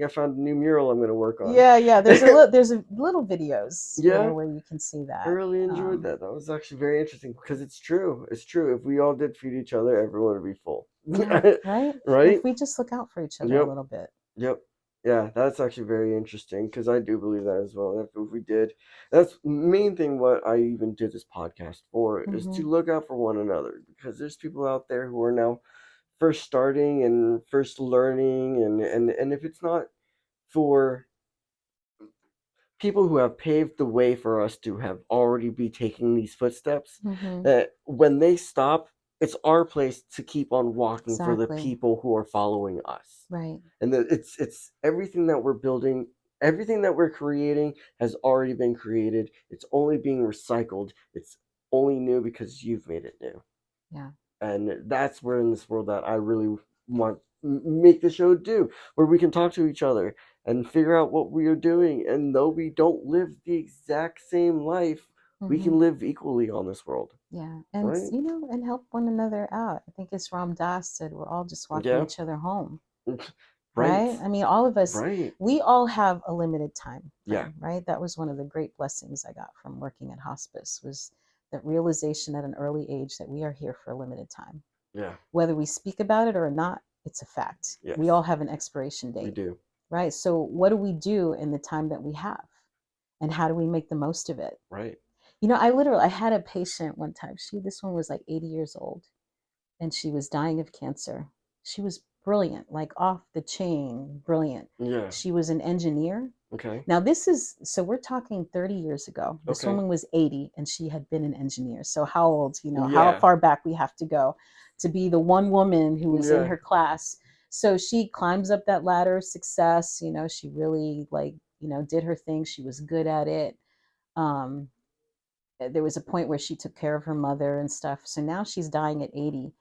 I found a new mural I'm gonna work on. Yeah, yeah. There's a little videos, Yeah, where you can see I that. really enjoyed that. That was actually very interesting because it's true. It's true. If we all did feed each other, everyone would be full. Yeah, right. Right? If we just look out for each other a Yep. little bit. Yep. Yeah, that's actually very interesting because I do believe that as well. If we did, that's the main thing what I even did this podcast for is Hmm. to look out for one another because there's people out there who are now first starting and first learning and if it's not for people who have paved the way for us to have already be taking these footsteps, Hmm. that when they stop, it's our place to keep on walking for the Exactly. people who are following us. Right. And that it's everything that we're building, everything that we're creating has already been created. It's only being recycled. It's only new because you've made it new. Yeah. And that's where in this world that I really want make the show do, where we can talk to each other and figure out what we are doing. And though we don't live the exact same life, we Hmm. can live equally on this world, Yeah. And right? and help one another out. I think it's Ram Dass said we're all just walking Yeah. each other home. Right. Right? I mean, all of us, Right. we all have a limited time Yeah. frame, right? That was one of the great blessings I got from working at hospice was that realization at an early age that we are here for a limited time. Yeah. Whether we speak about it or not, it's a fact. We Yes. all have an expiration We date, do. right? So what do we do in the time that we have? And how do we make the most of it? Right. I had a patient one time. This one was like 80 years old and she was dying of cancer. She was brilliant, like off the chain, brilliant. Yeah. She was an engineer. Okay. Now, this is so we're talking 30 years ago. This Okay. woman was 80 and she had been an engineer. So, how old, how Yeah. far back we have to go to be the one woman who was in Yeah. her class. So, she climbs up that ladder of success. She really, like, did her thing. She was good at it. Um, there was a point where she took care of her mother and stuff. So now she's dying at 80.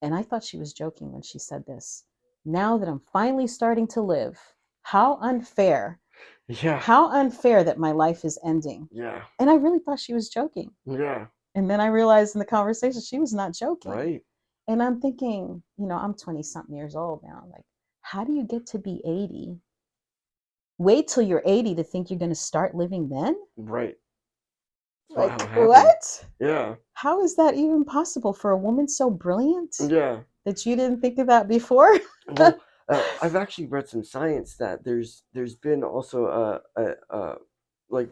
And I thought she was joking when she said this. Now that I'm finally starting to live, how unfair, Yeah. how unfair that my life is ending. Yeah. And I really thought she was joking. Yeah. And then I realized in the conversation she was not joking. Right. And I'm thinking, I'm 20 something years old now. Like, how do you get to be 80? Wait till you're 80 to think you're going to start living then? Right. That's what how Like, it happened. what? Yeah. How is that even possible for a woman so brilliant Yeah. that you didn't think of that before? Well, I've actually read some science that there's been also like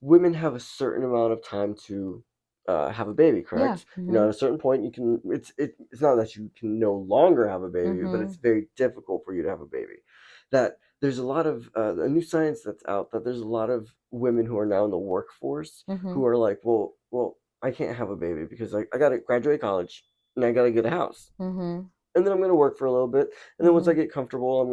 women have a certain amount of time to have a baby, Yeah. correct? Hmm. At a certain point you can it's not that you can no longer have a baby, but it's Hmm. very difficult for you to have a baby. That there's a lot of a new science that's out that there's a lot of women who are now in the workforce Hmm. who are like, well, I can't have a baby because I got to graduate college and I got to get a house Hmm. and then I'm gonna work for a little bit, and then once I Hmm. get comfortable, I'm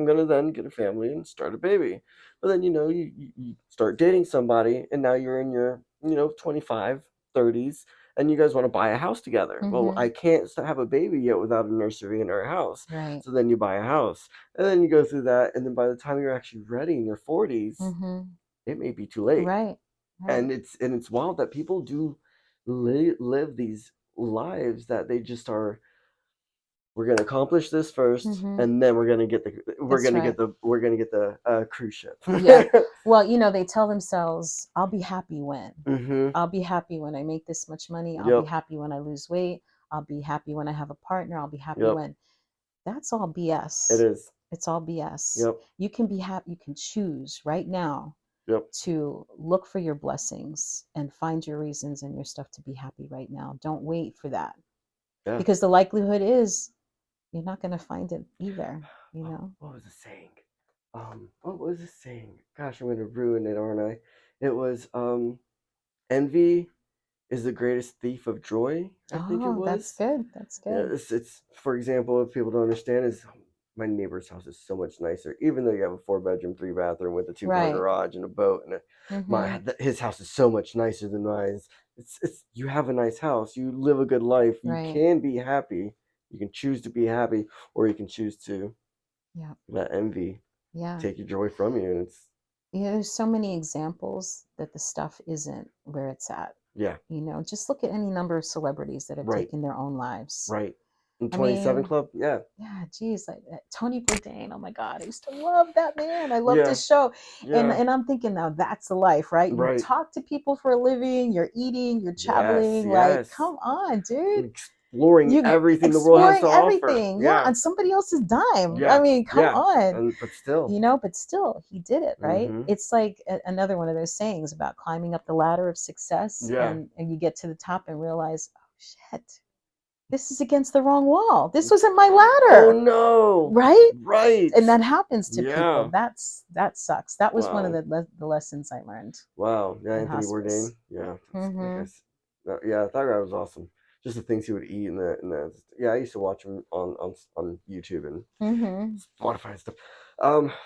gonna then get a family and start a baby. But then you start dating somebody, and now you're in your 25, 30s, and you guys want to buy a house together. Well, Hmm. I can't have a baby yet without a nursery in our house. Right. So then you buy a house, and then you go through that, and then by the time you're actually ready in your 40s, Hmm. it may be too late. Right. Right. And it's wild that people do live these lives that they just are we're gonna accomplish this first, Hmm. and then That's right. we're gonna get the cruise ship. Yeah. Well, they tell themselves, I'll be happy when. Mm-hmm. I'll be happy when I make this much money. I'll be Yep. happy when I lose weight. I'll be happy when I have a partner. I'll be happy Yep. when. That's all It BS. is. It's all BS. Yep. You can be happy. You can choose right now Yep. to look for your blessings and find your reasons and your stuff to be happy right now. Don't wait for that Yeah. because the likelihood is you're not going to find it either, What was the saying? What was the saying? Gosh, I'm gonna ruin it, aren't I? It was envy is the greatest thief of joy. I think it Oh, that's was. good. That's Yeah, good. it's for example, if people don't understand, is my neighbor's house is so much nicer. Even though you have a 4 bedroom, 3 bathroom with a 2 car Right. garage and a boat, and Mm-hmm. his house is so much nicer than mine. It's you have a nice house, you live a good life, you Right. can be happy. You can choose to be happy, or you can choose to Yeah. let envy Yeah. take your joy from you, and it's there's so many examples that the stuff isn't where it's at. Yeah. Just look at any number of celebrities that have Right. taken their own lives. Right. And I 27 mean, Club. Yeah. yeah, geez, like Tony Bourdain. Oh my God, I used to love that man. I loved Yeah. his show, and Yeah. and I'm thinking now that's the life, right? You Right. talk to people for a living. You're eating. You're Yes. traveling. Like, Yes. come on, dude. Exploring You everything the world has to exploring offer. everything, yeah, Yeah. on somebody else's dime. I Yeah. mean, come Yeah. on. And but still. But still he did it, right? Mm-hmm. It's like another one of those sayings about climbing up the ladder of success, Yeah. and you get to the top and realize, oh shit, this is against the wrong wall, this wasn't my Oh ladder, no. right? Right. And that happens to people. Yeah. That sucks. That was one of Wow. the lessons I learned Wow. Yeah, in Anthony Bourdain. hospice. Yeah. I Mm-hmm. guess. Yeah, that guy was awesome. Just the things he would eat in the. Yeah, I used to watch him on YouTube and Mm-hmm. Spotify and stuff.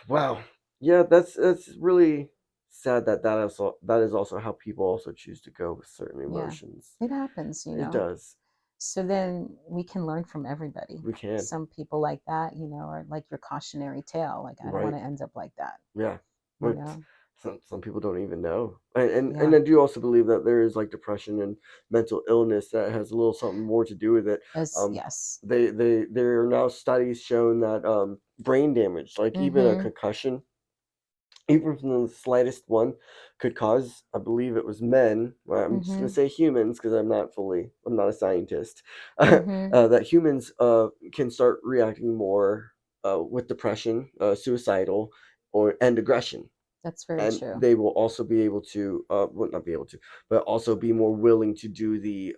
Wow. Yeah, that's really sad that is also how people also choose to go with certain Yeah, emotions. it happens. It does. So then we can learn from everybody. We can. Some people like that, or like your cautionary tale. Like, I don't want Right. to end up like that, Yeah. you But know? some people don't even know. And Yeah. I do also believe that there is like depression and mental illness that has a little something more to do with it. As Um yes. there are now studies showing that brain damage, like even a Mm-hmm. concussion, even from the slightest one, could cause, I believe it was men, well, I'm just going Mm-hmm. to say humans because I'm not a scientist, Mm-hmm. that humans can start reacting more with depression, suicidal, and aggression. That's very And true. they will also be able to, well, not be able to, but also be more willing to do the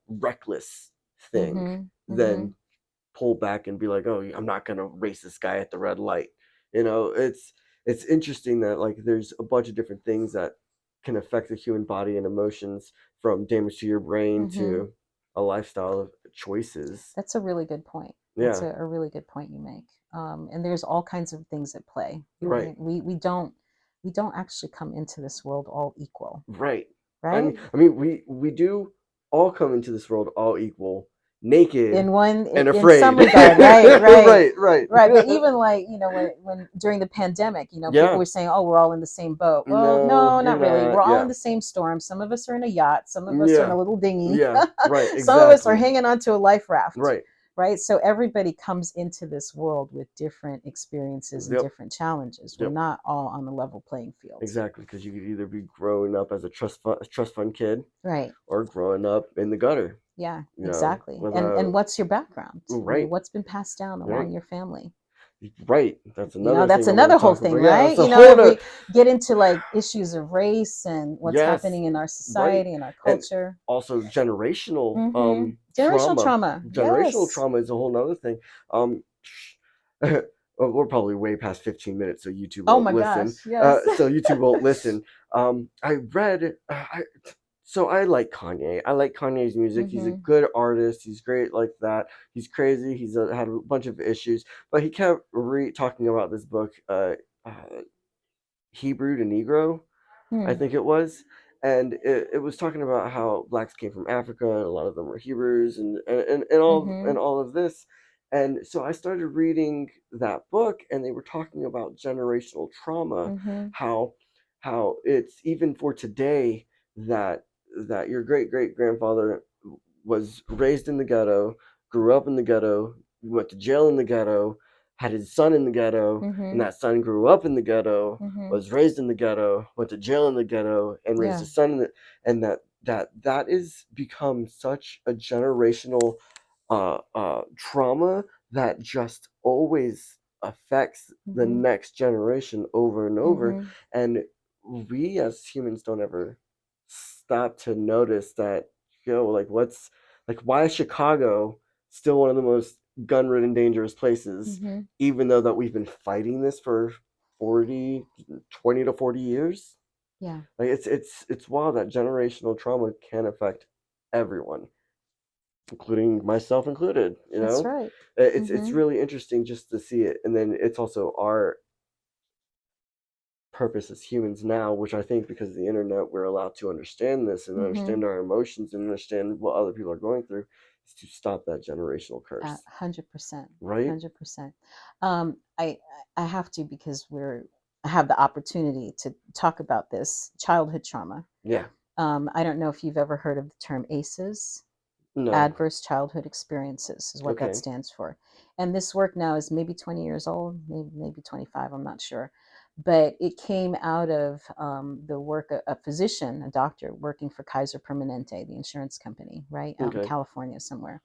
reckless thing Mm-hmm. Mm-hmm. than pull back and be like, "Oh, I'm not gonna race this guy at the red light." It's interesting that like there's a bunch of different things that can affect the human body and emotions, from damage to your brain Mm-hmm. to a lifestyle of choices. That's a really good point. That's Yeah, a really good point you make. And there's all kinds of things at play, right, right? We don't actually come into this world all equal, right. I right? mean, I mean, we do all come into this world all equal, naked and In some afraid. regard, right, right, Right, right. right. But even like, when during the pandemic, people Yeah. were saying, oh, we're all in the same boat. Well, No, no, you're not really. We're not. all in Yeah. the same storm. Some of us are in a yacht, some of us are in Yeah. a little dinghy. Yeah. Right. Some of us are Exactly. hanging onto a life raft, Right. right? So everybody comes into this world with different experiences and Yep. different challenges. We're Yep. not all on the level playing field. Exactly. Because you could either be growing up as a trust fund kid Right. or growing up in the gutter. Yeah, You know, exactly. with And a what's your background? right, What's been passed down right, along your family? right. That's another That's thing I want another to whole talk about. thing, Yeah, right? that's a whole. If we get into like issues of race and what's Yes. happening in our Right. society and our And culture. also generational Generational trauma. trauma, Generational yes. trauma is a whole nother thing. Um well, we're probably way past 15 minutes, so YouTube Oh won't my listen. gosh, yes. So YouTube won't listen. I read so I like Kanye. I like Kanye's music. He's a Hmm. good artist. He's great like that. He's crazy. He's had a bunch of issues, but he kept talking about this book, uh, Hebrew to Negro, I Hmm. think it was. And it was talking about how blacks came from Africa and a lot of them were Hebrews and Hmm. all of this. And so I started reading that book, and they were talking about generational trauma, Hmm. how it's even for today that your great great grandfather was raised in the ghetto, grew up in the ghetto, went to jail in the ghetto, had his son in the ghetto, and Hmm. that son grew up in the ghetto, Hmm. was raised in the ghetto, went to jail in the ghetto, and raised Yeah. his son in the, and that is become such a generational trauma that just always affects the Hmm. next generation over and over. Hmm. And we as humans don't ever stop to notice that, like why is Chicago still one of the most gun-ridden dangerous places, Hmm. even though that we've been fighting this for 20 to 40 years. Yeah, Like it's wild that generational trauma can affect everyone, including myself included. that's right. It's Hmm. really interesting just to see it. And then it's also our purpose as humans now, which I think because of the internet we're allowed to understand this and Hmm. understand our emotions and understand what other people are going through, is to stop that generational A curse. 100%, Right. 100%. I have to, because I have the opportunity to talk about this childhood trauma. Yeah. I don't know if you've ever heard of the term ACEs. No. Adverse childhood experiences is what that Okay. stands for. And this work now is maybe 20 years old, maybe 25, I'm not sure. But it came out of the work a physician, a doctor working for Kaiser Permanente, the insurance company, right, out in Okay. California somewhere,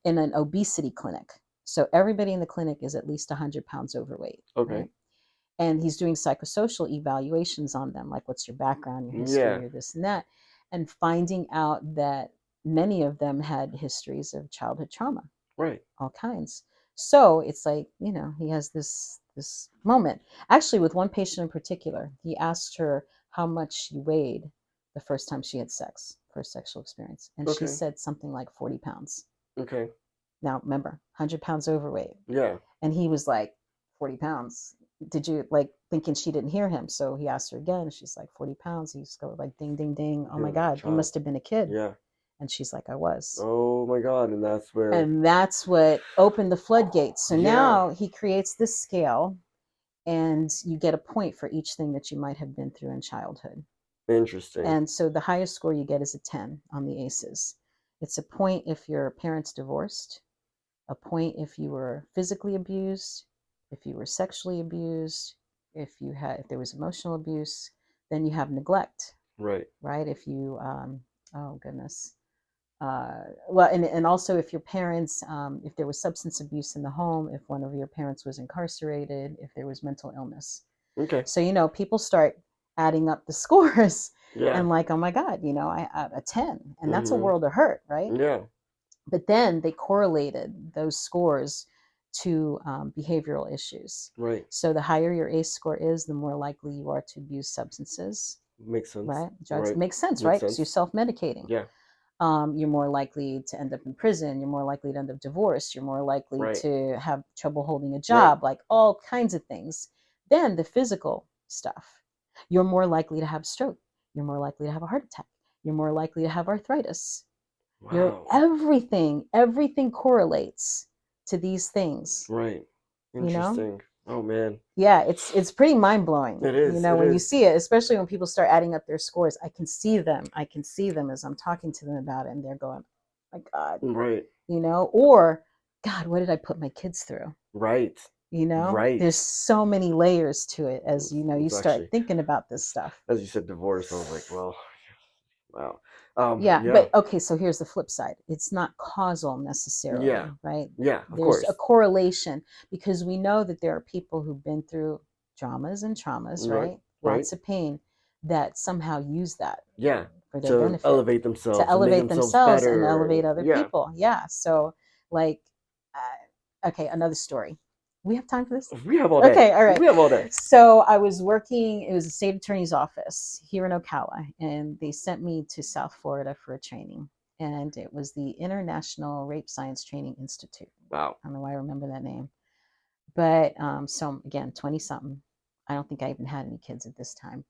in an obesity clinic. So everybody in the clinic is at least 100 pounds overweight, Okay. right? And he's doing psychosocial evaluations on them, like what's your background, your history, Yeah. your this and that, and finding out that many of them had histories of childhood trauma, Right. all kinds. So it's like, he has this moment. Actually, with one patient in particular, he asked her how much she weighed the first time she had sex, first sexual experience, and she Okay. said something like 40 pounds. Okay. Now remember, 100 pounds overweight. Yeah. And he was like, 40 pounds. Did you, like, thinking she didn't hear him? So he asked her again. She's like, 40 pounds. He's go like, ding, ding, ding. Oh my You're like a God, you child. must have been a kid. Yeah. And she's like, I was. Oh my God. And that's where. And that's what opened the floodgates. So Yeah. now he creates this scale, and you get a point for each thing that you might have been through in childhood. Interesting. And so the highest score you get is a 10 on the ACEs. It's a point if your parents divorced, a point if you were physically abused, if you were sexually abused, if there was emotional abuse. Then you have neglect, Right. right? If you oh goodness, well, and also if your parents, if there was substance abuse in the home, if one of your parents was incarcerated, if there was mental illness. Okay. So people start adding up the scores, Yeah. and like, oh my God, a 10, and that's a Mm-hmm. world of hurt, right? Yeah. But then they correlated those scores to behavioral issues. Right. So the higher your ACE score is, the more likely you are to abuse substances, Makes sense. right? Drugs. Right. Makes sense, Makes right? Because you're sense. self-medicating. Yeah. You're more likely to end up in prison. You're more likely to end up divorced. You're more likely Right. to have trouble holding a Right. job, like all kinds of things. Then the physical stuff. You're more likely to have stroke. You're more likely to have a heart attack. You're more likely to have arthritis. Your Wow. everything correlates to these things, Right. you know? Interesting. Oh man. Yeah, it's pretty mind-blowing, It is. It when you is. see it, especially when people start adding up their scores. I can see them. I can see them as I'm talking to them about it, and they're going, "My God," Right. or "God, what did I put my kids through?" Right. Right. There's so many layers to it as you It's start actually, thinking about this it's, stuff. as you said, divorce. I was like, well, wow. Yeah, Yeah. but okay, so here's the flip side. It's not causal Yeah. necessarily, right? Yeah. Of There's a course. correlation because we know that there are people who've been through dramas and traumas, Right. right? Right. Lots of pain that somehow use that Yeah. for their To benefit, elevate to themselves and make elevate themselves themselves and better. elevate And other yeah. people. Yeah. So, like, okay, another story. We have time for this? We have all day. Okay, all right. We have all day. So I was working, it was a state attorney's office here in Ocala, and they sent me to South Florida for a training. And it was the International Rape Science Training Institute. Wow. I don't know why I remember that name. But so again, 20 something. I don't think I even had any kids at this time.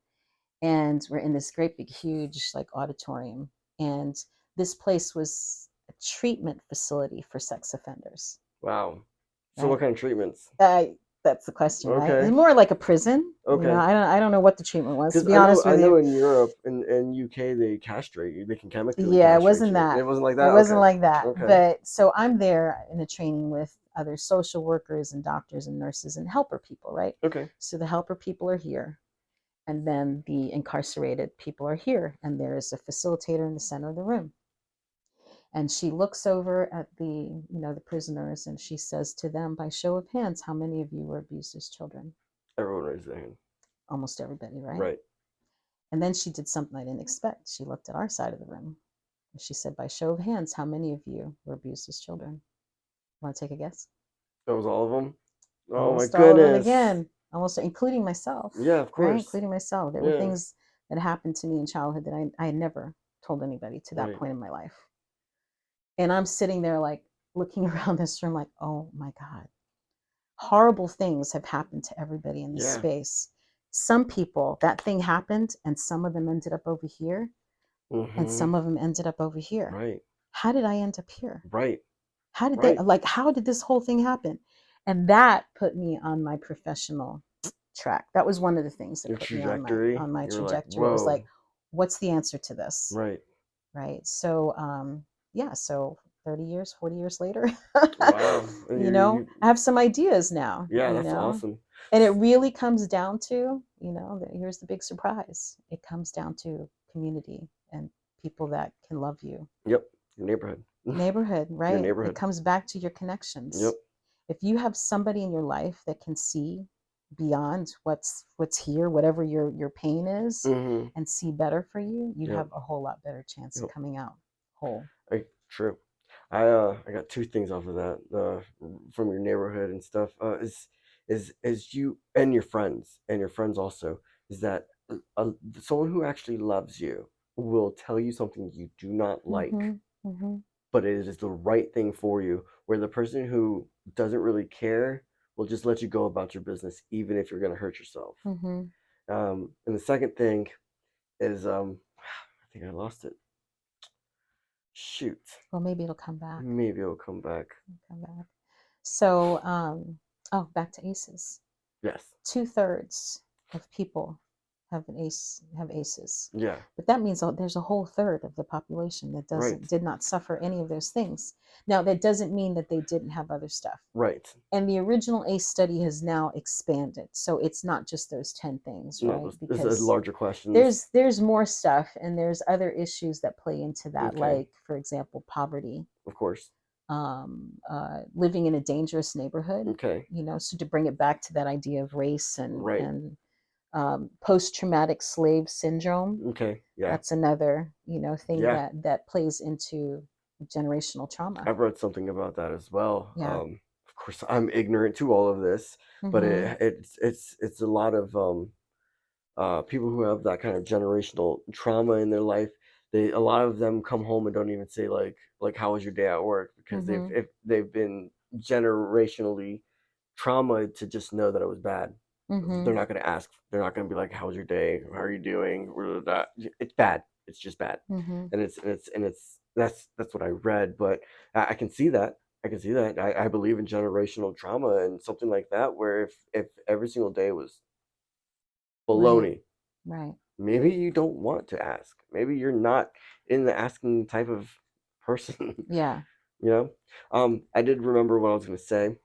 And we're in this great big huge like auditorium. And this place was a treatment facility for sex offenders, Wow. So what right? kind of treatments? That's the question, right? It's Okay. more like a prison. Okay. I don't know what the treatment was, to Because be honest I with know you. in Europe and UK they castrate you. They can chemically Yeah, it castrate wasn't you. that. It wasn't like It that. wasn't Okay. like that. Okay. But so I'm there in a training with other social workers and doctors and nurses and helper people, right? Okay. So the helper people are here, and then the incarcerated people are here, and there is a facilitator in the center of the room. And she looks over at the prisoners, and she says to them, by show of hands, how many of you were abused as children? Everyone raised their hand. Almost everybody, right? Right. And then she did something I didn't expect. She looked at our side of the room. And she said, by show of hands, how many of you were abused as children? Want to take a guess? That was all of them. Oh my Almost all of them goodness. again, almost including myself, Yeah, of right? course. Including myself. There were Yeah. things that happened to me in childhood that I had never told anybody to that Right. point in my life. And I'm sitting there like looking around this room like, oh my God, horrible things have happened to everybody in this Yeah. space. Some people, that thing happened, and some of them ended up over here, and Mm-hmm. some of them ended up over here. Right. How did I end up here? Right. How did Right. how did this whole thing happen? And that put me on my professional track. That was one of the things that Your put me trajectory, on my you're like, trajectory. It was like, whoa, what's the answer to this? right. Right. So yeah, so 30 years, 40 years later, Wow. And I have some ideas now, yeah, that's awesome. and it really comes down to, here's the big surprise. It comes down to community and people that can love you. Yep. Your neighborhood. Neighborhood, Your right? It neighborhood. comes back to your Yep. connections. If you have somebody in your life that can see beyond what's here, whatever your pain is, Mm-hmm. and see better for you, you Yep. have a whole lot better chance of Yep. coming out whole. True. I got two things off of that from your neighborhood and stuff. Is you and your friends also, is that uh, someone who actually loves you will tell you something you do not like, Mhm. Mhm. but it is the right thing for you. Where the person who doesn't really care will just let you go about your business, even if you're going to hurt yourself. Mhm. And the second thing is, I think I lost it. Shoot, Well, maybe it'll come back. maybe it'll come back. Come back. So, back to aces. Yes. 2/3 of people have aces, Yeah. but that means there's a whole third of the population that Right. did not suffer any of those things. Now, that doesn't mean that they didn't have other stuff. Right. And the original ACE study has now expanded, so it's not just those 10 things, No, right? this is Because larger questions. there's more stuff, and there's other issues that play into that, Okay. like, for example, poverty, Of course. living in a dangerous neighborhood. Okay. So to bring it back to that idea of race and Right. post-traumatic slave syndrome, Okay. Yeah. that's another thing Yeah. that plays into generational trauma. I've read something about that as well. Yeah. Of course, I'm ignorant to all of this, but Mm-hmm. it's a lot of people who have that kind of generational trauma in their life. A lot of them come home and don't even say like how was your day at work, because Mm-hmm. they've been generationally traumatized to just know that it was bad. Mm-hmm. They're not going to ask. They're not going to be like, "How's your day? How are you doing?" It's bad. It's just bad, Mm-hmm. and that's what I read. But I can see that. I can see that. I believe in generational trauma and something like that, where if every single day was Right. baloney, Right. maybe you don't want to ask. Maybe you're not in the asking type of person. Yeah. you know. I did remember what I was going to say.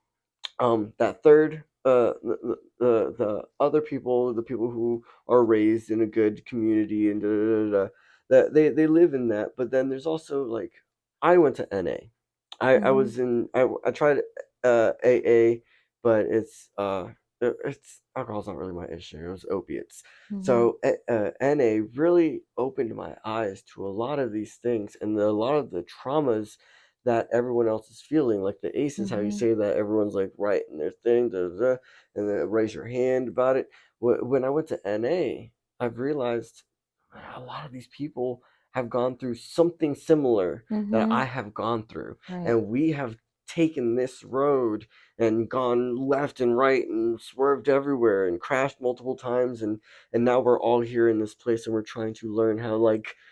That third, the other people, the people who are raised in a good community and that they live in that. But then there's also like, I went to NA. I Mm-hmm. was in I tried AA, but it's alcohol's not really my issue. It was opiates. Mm-hmm. So NA really opened my eyes to a lot of these things and a lot of the traumas that everyone else is feeling. Like the ACEs, how you Mm-hmm. say that everyone's like right in their thing, da, da, da, and then raise your hand about it. When I went to NA, I've realized a lot of these people have gone through something similar that Mm-hmm. I have gone through, Right. and we have taken this road and gone left and right and swerved everywhere and crashed multiple times, and now we're all here in this place, and we're trying to learn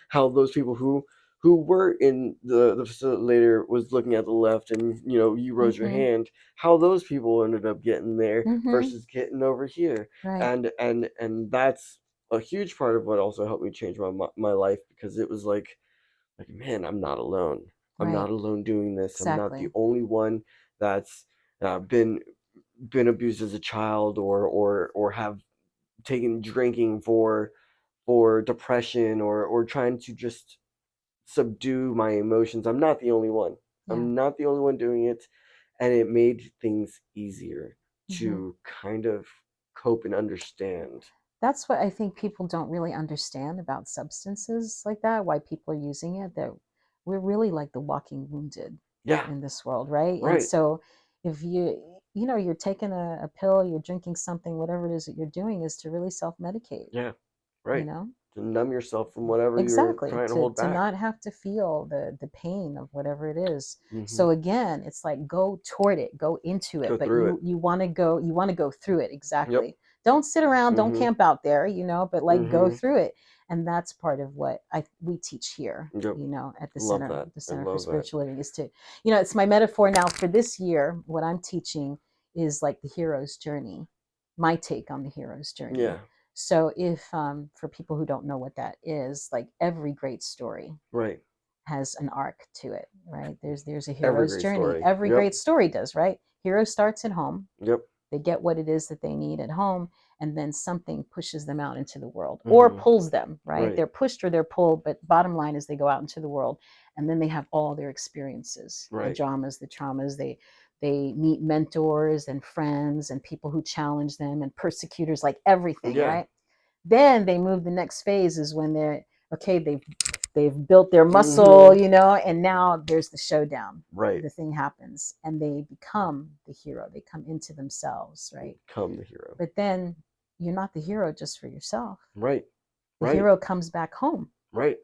how those people who were in the facilitator was looking at the left, and you rose your Mm-hmm. hand, how those people ended up getting there Mm-hmm. versus getting over here. Right. And that's a huge part of what also helped me change my life, because it was like, man, I'm not alone. I'm Right. not alone doing this. I'm not the Exactly. only one that's been abused as a child, or have taken drinking for depression, or trying to just subdue my emotions. I'm not the only one. Yeah. I'm not the only one doing it, and it made things easier Mm-hmm. to kind of cope and understand. That's what I think people don't really understand about substances like that, why people are using it, that we're really like the walking wounded Yeah, in this world, right? And right. so if you're taking a pill, you're drinking something, whatever it is that you're doing is to really self-medicate, Yeah, you right. know? To numb yourself from whatever you're Exactly, trying to to hold back. not have to feel the pain of whatever it is. Hmm. So again, it's like go toward it, go into Go it, but through it. you want to go through it. Yep. Exactly. Don't sit around, don't Hmm. camp out there, but like go Hmm. through it. And that's part of what we teach here, Yep. at Love that. the I Center for love that. Spiritual Living, is to, it's my metaphor now for this year. What I'm teaching is like the hero's journey. my take on the hero's journey. Yeah. So if for people who don't know what that is, like every great story Right. has an arc to it, right? There's a Every hero's great journey. story. Every Yep. great story does, right? Hero starts at home. Yep. They get what it is that they need at home, and then something pushes them out into the world or Hmm. pulls them, right? Right. They're pushed or they're pulled, but bottom line is they go out into the world, and then they have all their experiences, the Right. dramas, the traumas. They meet mentors and friends and people who challenge them and persecutors, like everything, Yeah. right? Then they move the next phase is when they're okay, they've built their muscle, Hmm. and now there's the showdown. Right. The thing happens and they become the hero. They come into themselves, right? Become the hero. But then you're not the hero just for yourself. Right. The Right. hero comes back home Right.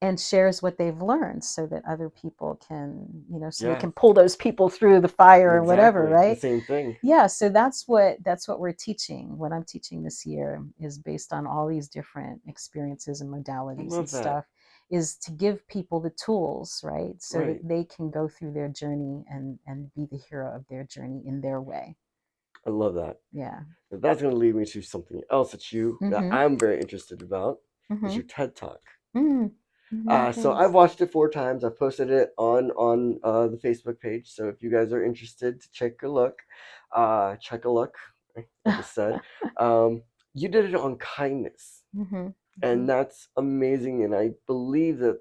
and shares what they've learned so that other people can, so they Yeah. can pull those people through the fire or whatever, Exactly. The right? same thing. Yeah, so that's what we're teaching. What I'm teaching this year is based on all these different experiences and I modalities and love that. stuff, is to give people the tools, right? So that Right. they can go through their journey and be the hero of their journey in their way. I love that. Yeah. That's going to lead me to something else that Mm-hmm. I'm very interested about is Mm-hmm. your TED Talk. Mm-hmm. Mm-hmm. So I've Thanks. watched it 4 times. I've posted it on the Facebook page. So if you guys are interested to check a look, like I just said. Um, you did it on kindness, Mm-hmm. and that's amazing. And I believe that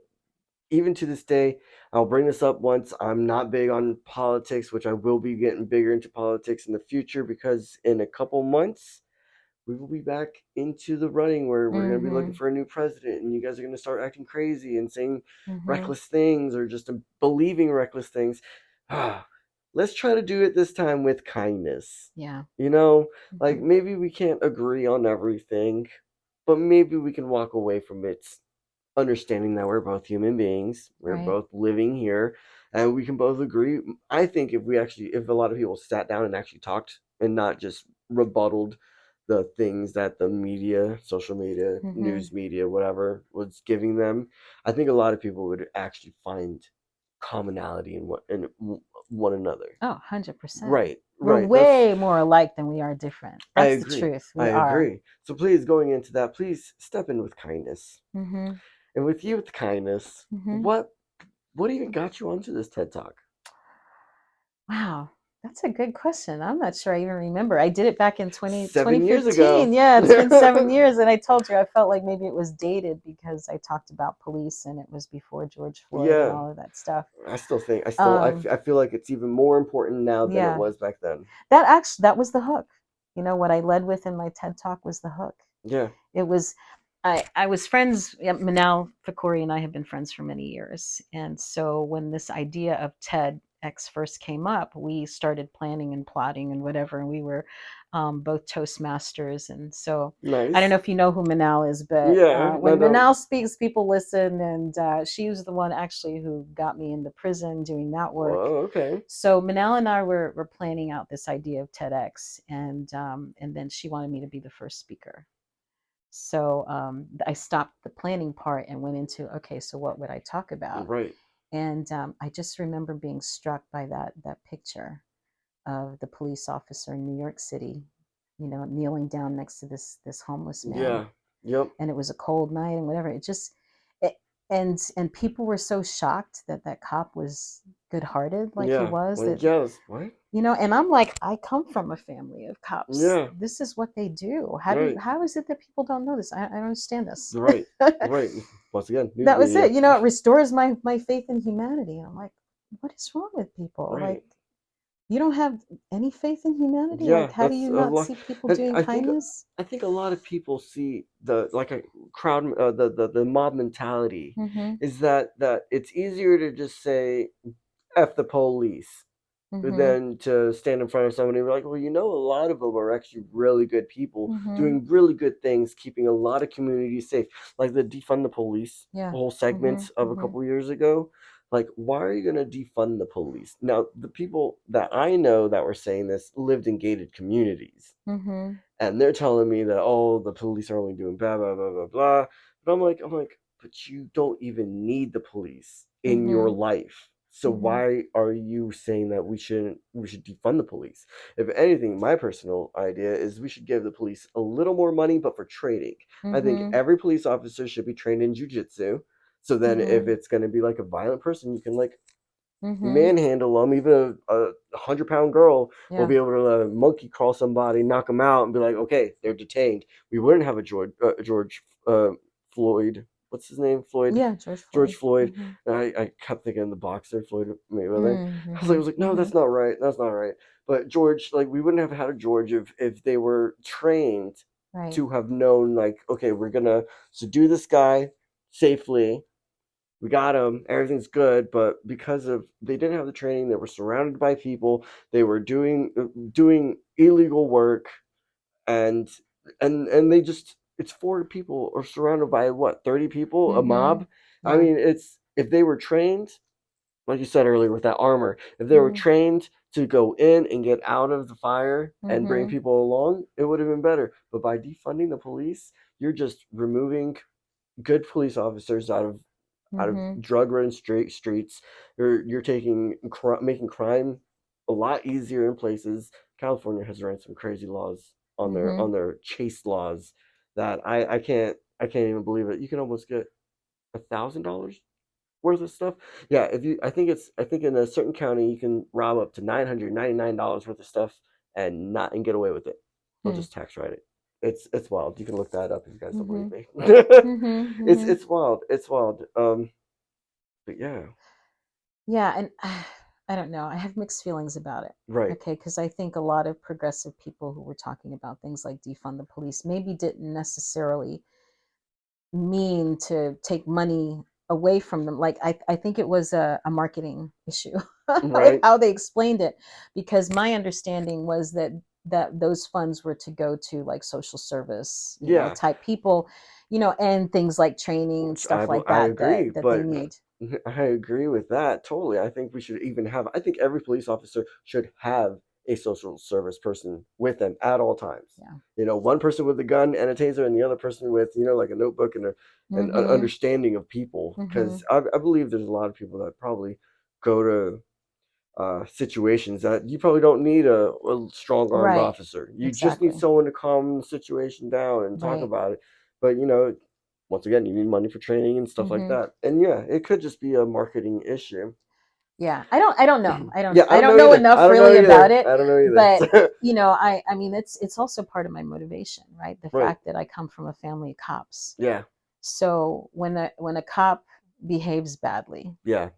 even to this day, I'll bring this up once. I'm not big on politics, which I will be getting bigger into politics in the future because in a couple months we will be back into the running where we're going to be looking Mm-hmm. for a new president, and you guys are going to start acting crazy and saying Mm-hmm. reckless things or just believing reckless things. Let's try to do it this time with kindness. Yeah. You know, like Mm-hmm. maybe we can't agree on everything, but maybe we can walk away from it understanding that we're both human beings, we're Right. both living here, and we can both agree. I think if a lot of people sat down and actually talked and not just rebutted the things that the media, social media, Mm-hmm. news media, whatever was giving them, I think a lot of people would actually find commonality in one another. Oh, 100%. Right, We're right. That's way more alike than we are different. I That's the agree. truth. I We are. agree. So please, going into that, please step in with kindness. Mm-hmm. And with you with kindness, Mm-hmm. what even got you onto this TED Talk? Wow, that's a good question. I'm not sure I even remember. I did it back in 7 years ago. 2015. Yeah, it's been 7 years. And I told you I felt like maybe it was dated because I talked about police and it was before George Floyd and Yeah, all of that stuff. I still think Um, I feel like it's even more important now than it yeah, was back then. that was the hook. What I led with in my TED talk was the hook. Yeah, It was I was friends. Yeah, Manal Fakori and I have been friends for many years, and so when this idea of TEDx first came up, we started planning and plotting and whatever, and we were both Toastmasters. And so I don't know nice. if you know who Manal is, but Yeah, no, when no. Manal speaks, people listen, and she was the one actually who got me into prison doing that work. Well, okay. So Manal and I were planning out this idea of TEDx, and then she wanted me to be the first speaker. So I stopped the planning part and went into, okay, so what would I talk about? Right. And I just remember being struck by that picture of the police officer in New York City, kneeling down next to this homeless man, Yeah. Yep. and it was a cold night and whatever. It, and people were so shocked that that cop was good-hearted like he Yeah. was, Like, that yes. What? and I'm like, I come from a family of cops. Yeah. This is what they do. Right. How is it that people don't know this? I don't understand this. Right. Right. Once again, news That was media. it. It restores my faith in humanity. And I'm like, what is wrong with people? Like, Right. you don't have any faith in humanity? Like, Yeah, how do that's you a not lot. see people I, doing I think kindness? I think a lot of people see the like a crowd, the mob mentality Mm-hmm. is that it's easier to just say "f the police" Mm-hmm. than to stand in front of somebody and be like, well, a lot of them are actually really good people Mm-hmm. doing really good things, keeping a lot of communities safe, like the defund the police Yeah. whole Mm-hmm. segments of a Mm-hmm. couple years ago. Like, why are you going to defund the police? Now, the people that I know that were saying this lived in gated communities, Mm-hmm. and they're telling me that, oh, the police are only doing blah blah blah blah blah. But I'm like, but you don't even need the police in your Mm-hmm. life. So Mhm. why are you saying that we should defund the police? If anything, my personal idea is we should give the police a little more money, but for training. I think Mhm. every police officer should be trained in jujitsu. So then if Mhm. it's going to be like a violent person, you can like Mhm. manhandle them. Even a 100-pound girl will Yeah. be able to monkey crawl somebody, knock them out, and be like, okay, they're detained. We wouldn't have a George Floyd. What's his name? Floyd. Yeah, George George Floyd. Floyd. Mhm. I kept thinking the boxer Floyd Mayweather. I Mhm. was like, no, that's Mhm. not right. That's not right. But George, like, we wouldn't have had a George if they were trained Right. to have known, like, okay, we're gonna subdue this guy safely. We got him, everything's good, but because of they didn't have the training, they were surrounded by people, they were doing illegal work, and they just it's 40 people or surrounded by what, 30 people, a mob. Mhm. I Yeah. mean, it's if they were trained, like you said earlier with that armor, if they were Mhm. trained to go in and get out of the fire and bring Mhm. people along, it would have been better. But by defunding the police, you're just removing good police officers out of Mhm. drug-ridden streets. You're making crime a lot easier in places. California has ran some crazy laws Mhm. on their chase laws that I can't even believe it. You can almost get $1,000 worth of stuff. Yeah, if you I think in a certain county you can rob up to $999 worth of stuff and not and get away with it. They'll Hmm. just tax write it. It's wild. You can look that up if you guys don't believe Mhm. me. Mhm. Mhm. It's wild. It's wild. But yeah, Yeah, and I don't know. I have mixed feelings about it. right, Okay, because I think a lot of progressive people who were talking about things like defund the police maybe didn't necessarily mean to take money away from them. Like I think it was a marketing issue, like right. how they explained it, because my understanding was that those funds were to go to like social service, Yeah, type people, and things like training and which stuff like I that agree, that they but need. I agree with that totally. I think we should even have. I think every police officer should have a social service person with them at all times. Yeah. You know, one person with a gun and a taser, and the other person with like a notebook and an Mhm. understanding of people. Because Mhm. I believe there's a lot of people that probably go to situations that you probably don't need a strong armed Right. officer. You just need Exactly. someone to calm the situation down and talk Right. about it. But once again, you need money for training and stuff like Mhm. that. And yeah, it could just be a marketing issue. Yeah. I don't know. Yeah, I I don't don't know know either. I enough don't know really about either. it, I don't know but either. I mean it's also part of my motivation, right? The Right. fact that I come from a family of cops. Yeah. So when a cop behaves badly, Yeah.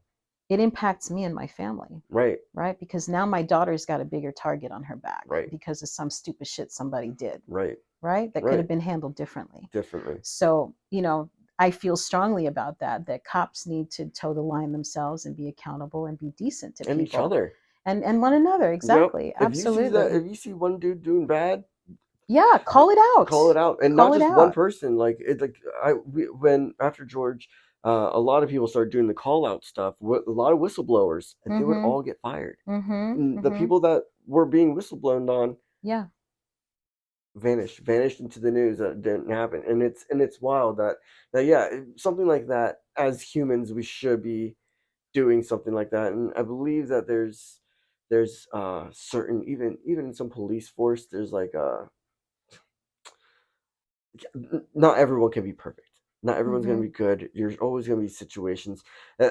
it impacts me and my family, Right. right? Because now my daughter's got a bigger target on her back Right. because of some stupid shit somebody did, Right. right? That could Right. have been handled differently. Differently. So, I feel strongly about that cops need to toe the line themselves and be accountable and be decent to And each people other. and one another. Yep. Exactly. If Absolutely. you see one dude doing bad, Yeah. Call it out. call it out, and not Call it just one out. person. Like it's like when after George, a lot of people started doing the call out stuff. A lot of whistleblowers, and they would Mm-hmm. all get fired. Mm-hmm. And the Mm-hmm. people that were being whistleblown on Yeah. vanished into the news. That didn't happen, and it's wild that yeah, something like that. As humans, we should be doing something like that, and I believe that there's certain even in some police force there's like not everyone can be perfect. Not everyone's going Mm-hmm. to be good. There's always going to be situations. Uh,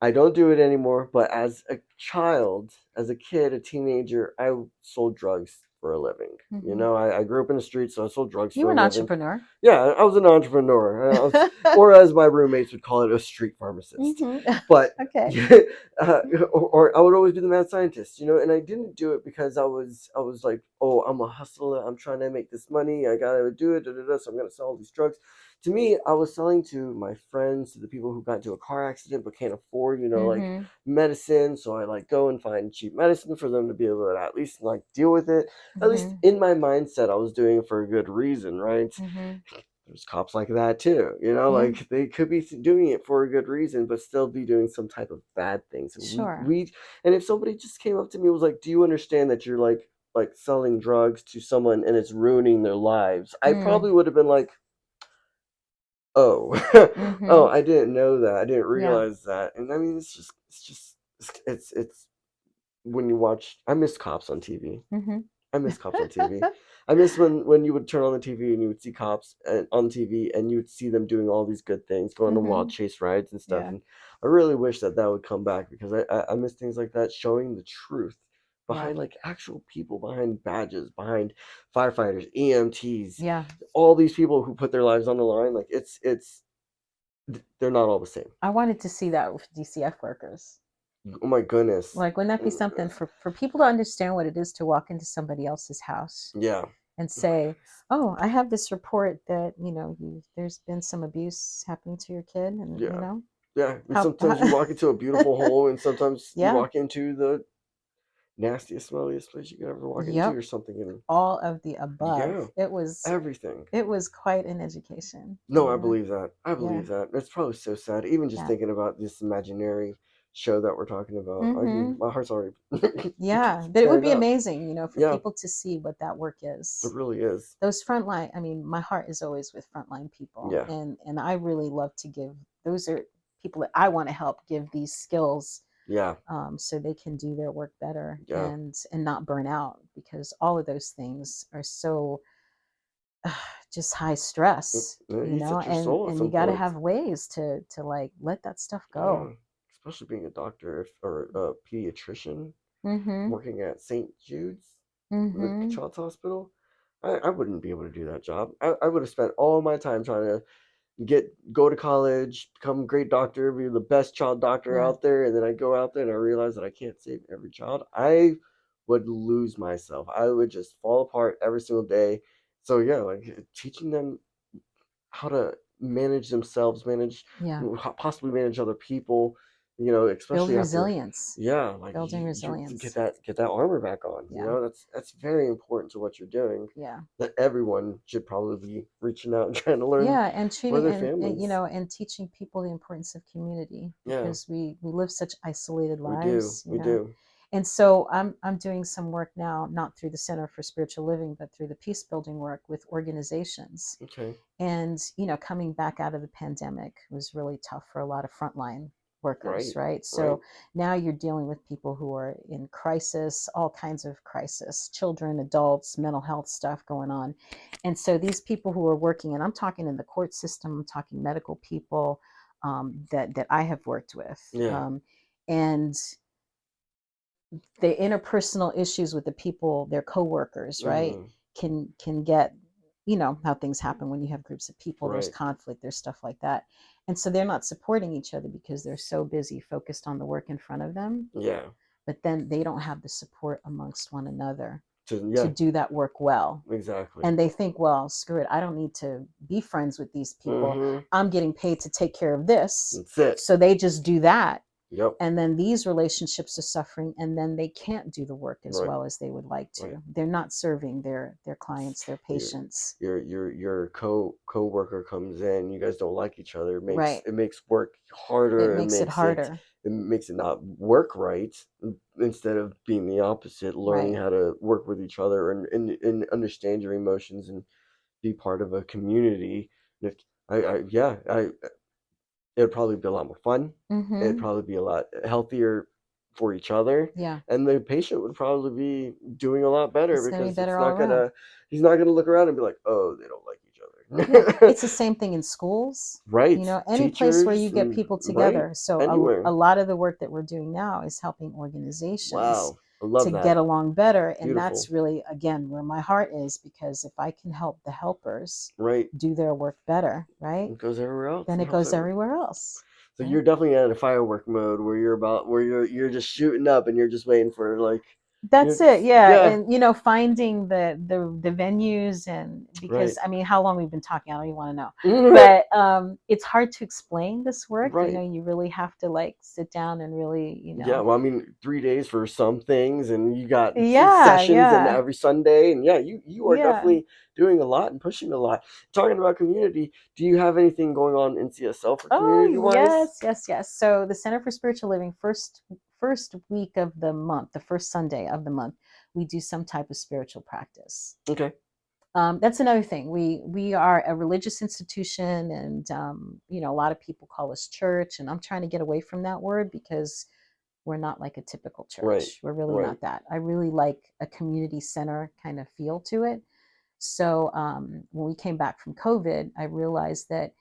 I don't do it anymore, but as a child, as a kid, a teenager, I sold drugs for a living. Mm-hmm. I grew up in the streets, so I sold drugs You for were a an living. entrepreneur. Yeah, I was an entrepreneur, or as my roommates would call it, a street pharmacist. Mm-hmm. But Okay. uh, or I would always be the mad scientist, and I didn't do it because I was like, oh, I'm a hustler, I'm trying to make this money, I gotta do it, so I'm gonna sell all these drugs. To me, I was selling to my friends, to the people who got into a car accident but can't afford, like Mm-hmm. medicine. So I like go and find cheap medicine for them to be able to at least like deal with it. At least Mm-hmm. in my mindset, I was doing it for a good reason, right? Mm-hmm. There's cops like that too, Yeah. like they could be doing it for a good reason, but still be doing some type of bad things. And Sure. and if somebody just came up to me and was like, "Do you understand that you're like selling drugs to someone and it's ruining their lives?" I Mm. probably would have been like, oh, oh, Mm-hmm. I didn't know that. I didn't Yeah. realize that. And I mean, it's when you watch. I miss cops on TV. Mm-hmm. I miss cops on TV. I miss when you would turn on the TV and you would see cops on TV and you would see them doing all these good things, going on Mm-hmm. wild chase rides and stuff. Yeah. And I really wish that that would come back because I miss things like that, showing the truth Yeah. behind like actual people, behind badges, behind firefighters, EMTs, Yeah. all these people who put their lives on the line. Like it's they're not all the same. I wanted to see that with DCF workers. Oh my goodness. Like, wouldn't that be something for people to understand what it is to walk into somebody else's house Yeah. and say, "Oh, I have this report that there's been some abuse happening to your kid," and Yeah. Yeah. And how, sometimes you walk into a beautiful home and sometimes you yeah, walk into the nastiest, smelliest place you could ever walk into yep, or something. And all of the above. yeah, It was everything. it was quite an education. No, I believe that. I Yeah, believe that. It's probably so sad. Even just yeah. thinking about this imaginary show that we're talking about. I mean, Mm-hmm. my heart's already Yeah, but it would tearing be up. amazing, for Yeah, people to see what that work it is. really is. Those frontline, I mean, my heart is always with frontline people, Yeah, and I really love to give. Those are people that I want to help give these skills, yeah, so they can do their work better yeah. and not burn out, because all of those things are so just high stress, It eats at your and soul at you some got to point. have ways to like let that stuff Yeah, go. especially being a doctor or a pediatrician Mm-hmm. working at St. Jude's, the Mm-hmm. Child's Hospital. I wouldn't be able to do that job. I would have spent all my time trying to go to college, become a great doctor, be the best child doctor Yeah. out there, and then I go out there and I realize that I can't save every child. I would lose myself. I would just fall apart every single day. So yeah, like teaching them how to manage themselves, manage Yeah. possibly manage other people, Build especially after resilience. yeah, like Building you get resilience. that armor back on. Yeah. That's very important to what you're doing. Yeah. That everyone should probably be reaching out and trying to learn Yeah, and for treating their and families. and teaching people the importance of community, Yeah, because we live such isolated we do. lives. We do. And so I'm doing some work now, not through the Center for Spiritual Living, but through the peace building work with organizations. Okay. And coming back out of the pandemic was really tough for a lot of frontline workers, Right. right? Right. So now you're dealing with people who are in crisis, all kinds of crisis, children, adults, mental health stuff going on. And so these people who are working, and I'm talking in the court system, I'm talking medical people, that I have worked with, Yeah. and the interpersonal issues with the people, their coworkers, right, Mm-hmm. can get, how things happen when you have groups of people. There's Right. conflict, there's stuff like that, and so they're not supporting each other because they're so busy focused on the work in front of them. Yeah. But then they don't have the support amongst one another to Yeah. do that work well. Exactly. And they think, well, screw it, I don't need to be friends with these people. Mm-hmm. I'm getting paid to take care of this, That's it. so they just do that. Yep. And then these relationships are suffering, and then they can't do the work as Right. well as they would like Right. to. They're not serving their clients, their Your patients. your coworker comes in. You guys don't like each other. Right. It makes work It harder. makes it harder. It makes it not work right. Instead of being the opposite, learning Right. how to work with each other and understand your emotions and be part of a community. And if, yeah, it'd probably be a lot more fun. It'd Mm-hmm. probably be a lot healthier for each other, Yeah. and the patient would probably be doing a lot better It's going to be because better all around. he's not gonna look around and be like, oh, they don't like each Yeah. other. It's the same thing in schools, Right, any place where you teachers get and people right together. So a anywhere. lot of the work that we're doing now is helping organizations Wow, I love to get that. along better. And that's Beautiful. really, again, where my heart is, because if I can help the helpers Right, do their work better, right, it goes everywhere else then and it helps goes everywhere. everywhere else. So Right. you're definitely in a firework mode where you're just shooting up and you're just waiting for like That's you're it, yeah, yeah and finding the venues, and because right I mean, how long we've been talking, I don't even want to know, but it's hard to explain this work. right. You really have to like sit down and really, Yeah, well, I mean, 3 days for some things, and you got yeah, sessions and yeah, every Sunday, and yeah, you are yeah. definitely doing a lot and pushing a lot. Talking about community, do you have anything going on in CSL for Oh community wise? yes, yes, yes. So the Center for Spiritual Living, first week of the month, the first Sunday of the month, we do some type of spiritual practice. Okay, That's another thing. We are a religious institution, and a lot of people call us church, and I'm trying to get away from that word because we're not like a typical Right. church. We're really Right. not that. I really like a community center kind of feel to it. So when we came back from COVID, I realized that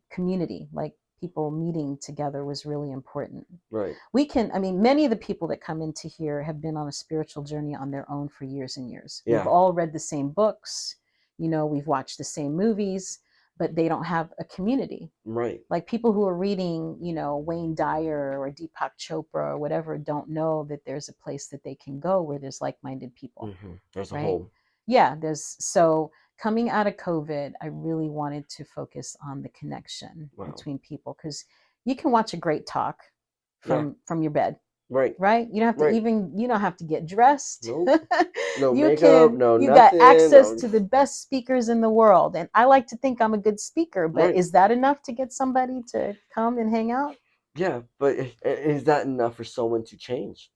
community, like people meeting together, was really important. Right. I mean, many of the people that come into here have been on a spiritual journey on their own for years and years. We've Yeah. all read the same books, we've watched the same movies, but they don't have a community. Right. Like people who are reading, Wayne Dyer or Deepak Chopra or whatever don't know that there's a place that they can go where there's like-minded people, There's a right? home. Yeah, so coming out of COVID, I really wanted to focus on the connection Wow. between people, because you can watch a great talk Yeah. from your bed, Right. right? Right. You don't have to get dressed. Nope. No You makeup, no you got nothing. access No. to the best speakers in the world. And I like to think I'm a good speaker, but Right. is that enough to get somebody to come and hang out? Yeah, but is that enough for someone to change?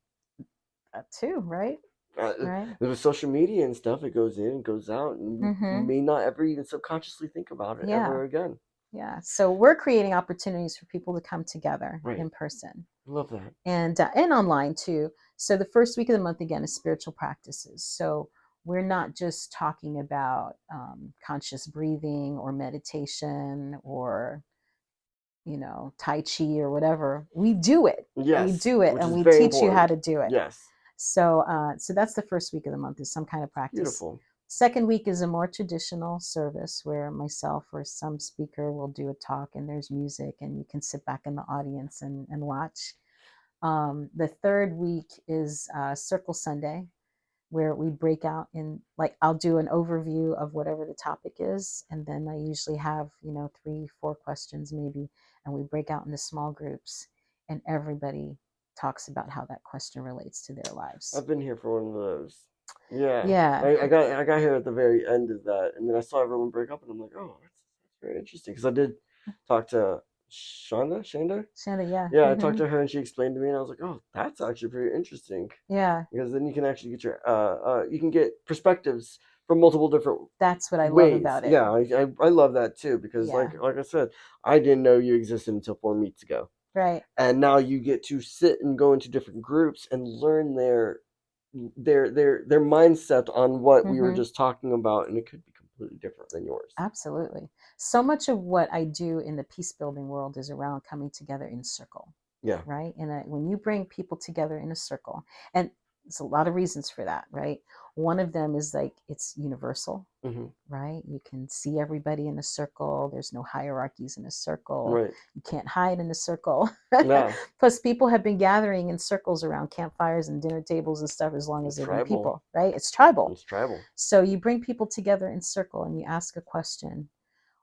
That too, right? Right. With social media and stuff, it goes in and goes out, and you Mm-hmm. may not ever even subconsciously think about it Yeah. ever again. Yeah. So we're creating opportunities for people to come together Right. in person I love that. and online too. So the first week of the month again is spiritual practices. So we're not just talking about conscious breathing or meditation or tai chi or whatever. We do it. We Yes, do it, which and is we very teach you how important. to do it. Yes. So that's the first week of the month, is some kind of practice. Beautiful. Second week is a more traditional service where myself or some speaker will do a talk, and there's music, and you can sit back in the audience and watch. The third week is Circle Sunday, where we break out in, like, I'll do an overview of whatever the topic is, and then I usually have 3 4 questions maybe, and we break out into small groups, and everybody talks about how that question relates to their lives. I've been here for one of those. Yeah, Yeah. I got here at the very end of that, and then I saw everyone break up, and I'm like, oh, that's very interesting. Because I did talk to Shanda. Shanda, yeah. Yeah, I talked Hmm. to her, and she explained to me, and I was like, oh, that's actually pretty interesting. Yeah, Because then you can actually get your you can get perspectives from multiple different that's what I love ways. about it. Yeah, I love that too, because Yeah, like I said, I didn't know you existed until 4 meets ago. right. And now you get to sit and go into different groups and learn their mindset on what we were Hmm. just talking about, and it could be completely different than yours. Absolutely. So much of what I do in the peace building world is around coming together in circle, Yeah. right? And when you bring people together in a circle, and there's a lot of reasons for that, right? One of them is like it's universal, Hmm. right? You can see everybody in a circle. There's no hierarchies in a circle. Right. You can't hide in a circle. Yeah. Plus, people have been gathering in circles around campfires and dinner tables and stuff as long as It's there have been tribal. people, right? It's tribal. It's tribal. So you bring people together in circle and you ask a question.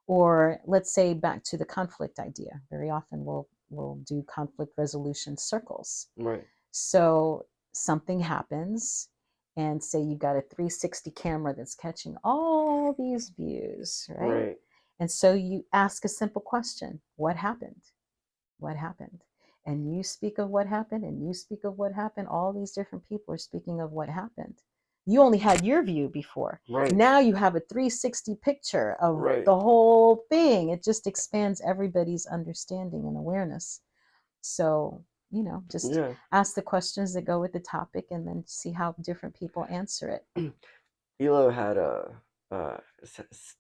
Or let's say back to the conflict idea. Very often we'll do conflict resolution circles. Right. So something happens, and say you've got a 360 camera that's catching all these views, right? Right. And so you ask a simple question: what happened? What happened? And you speak of what happened, and you speak of what happened. All these different people are speaking of what happened. You only had your view before. Right. Now you have a 360 picture of Right. the whole thing. It just expands everybody's understanding and awareness. So, just Yeah. ask the questions that go with the topic and then see how different people answer it. Elo had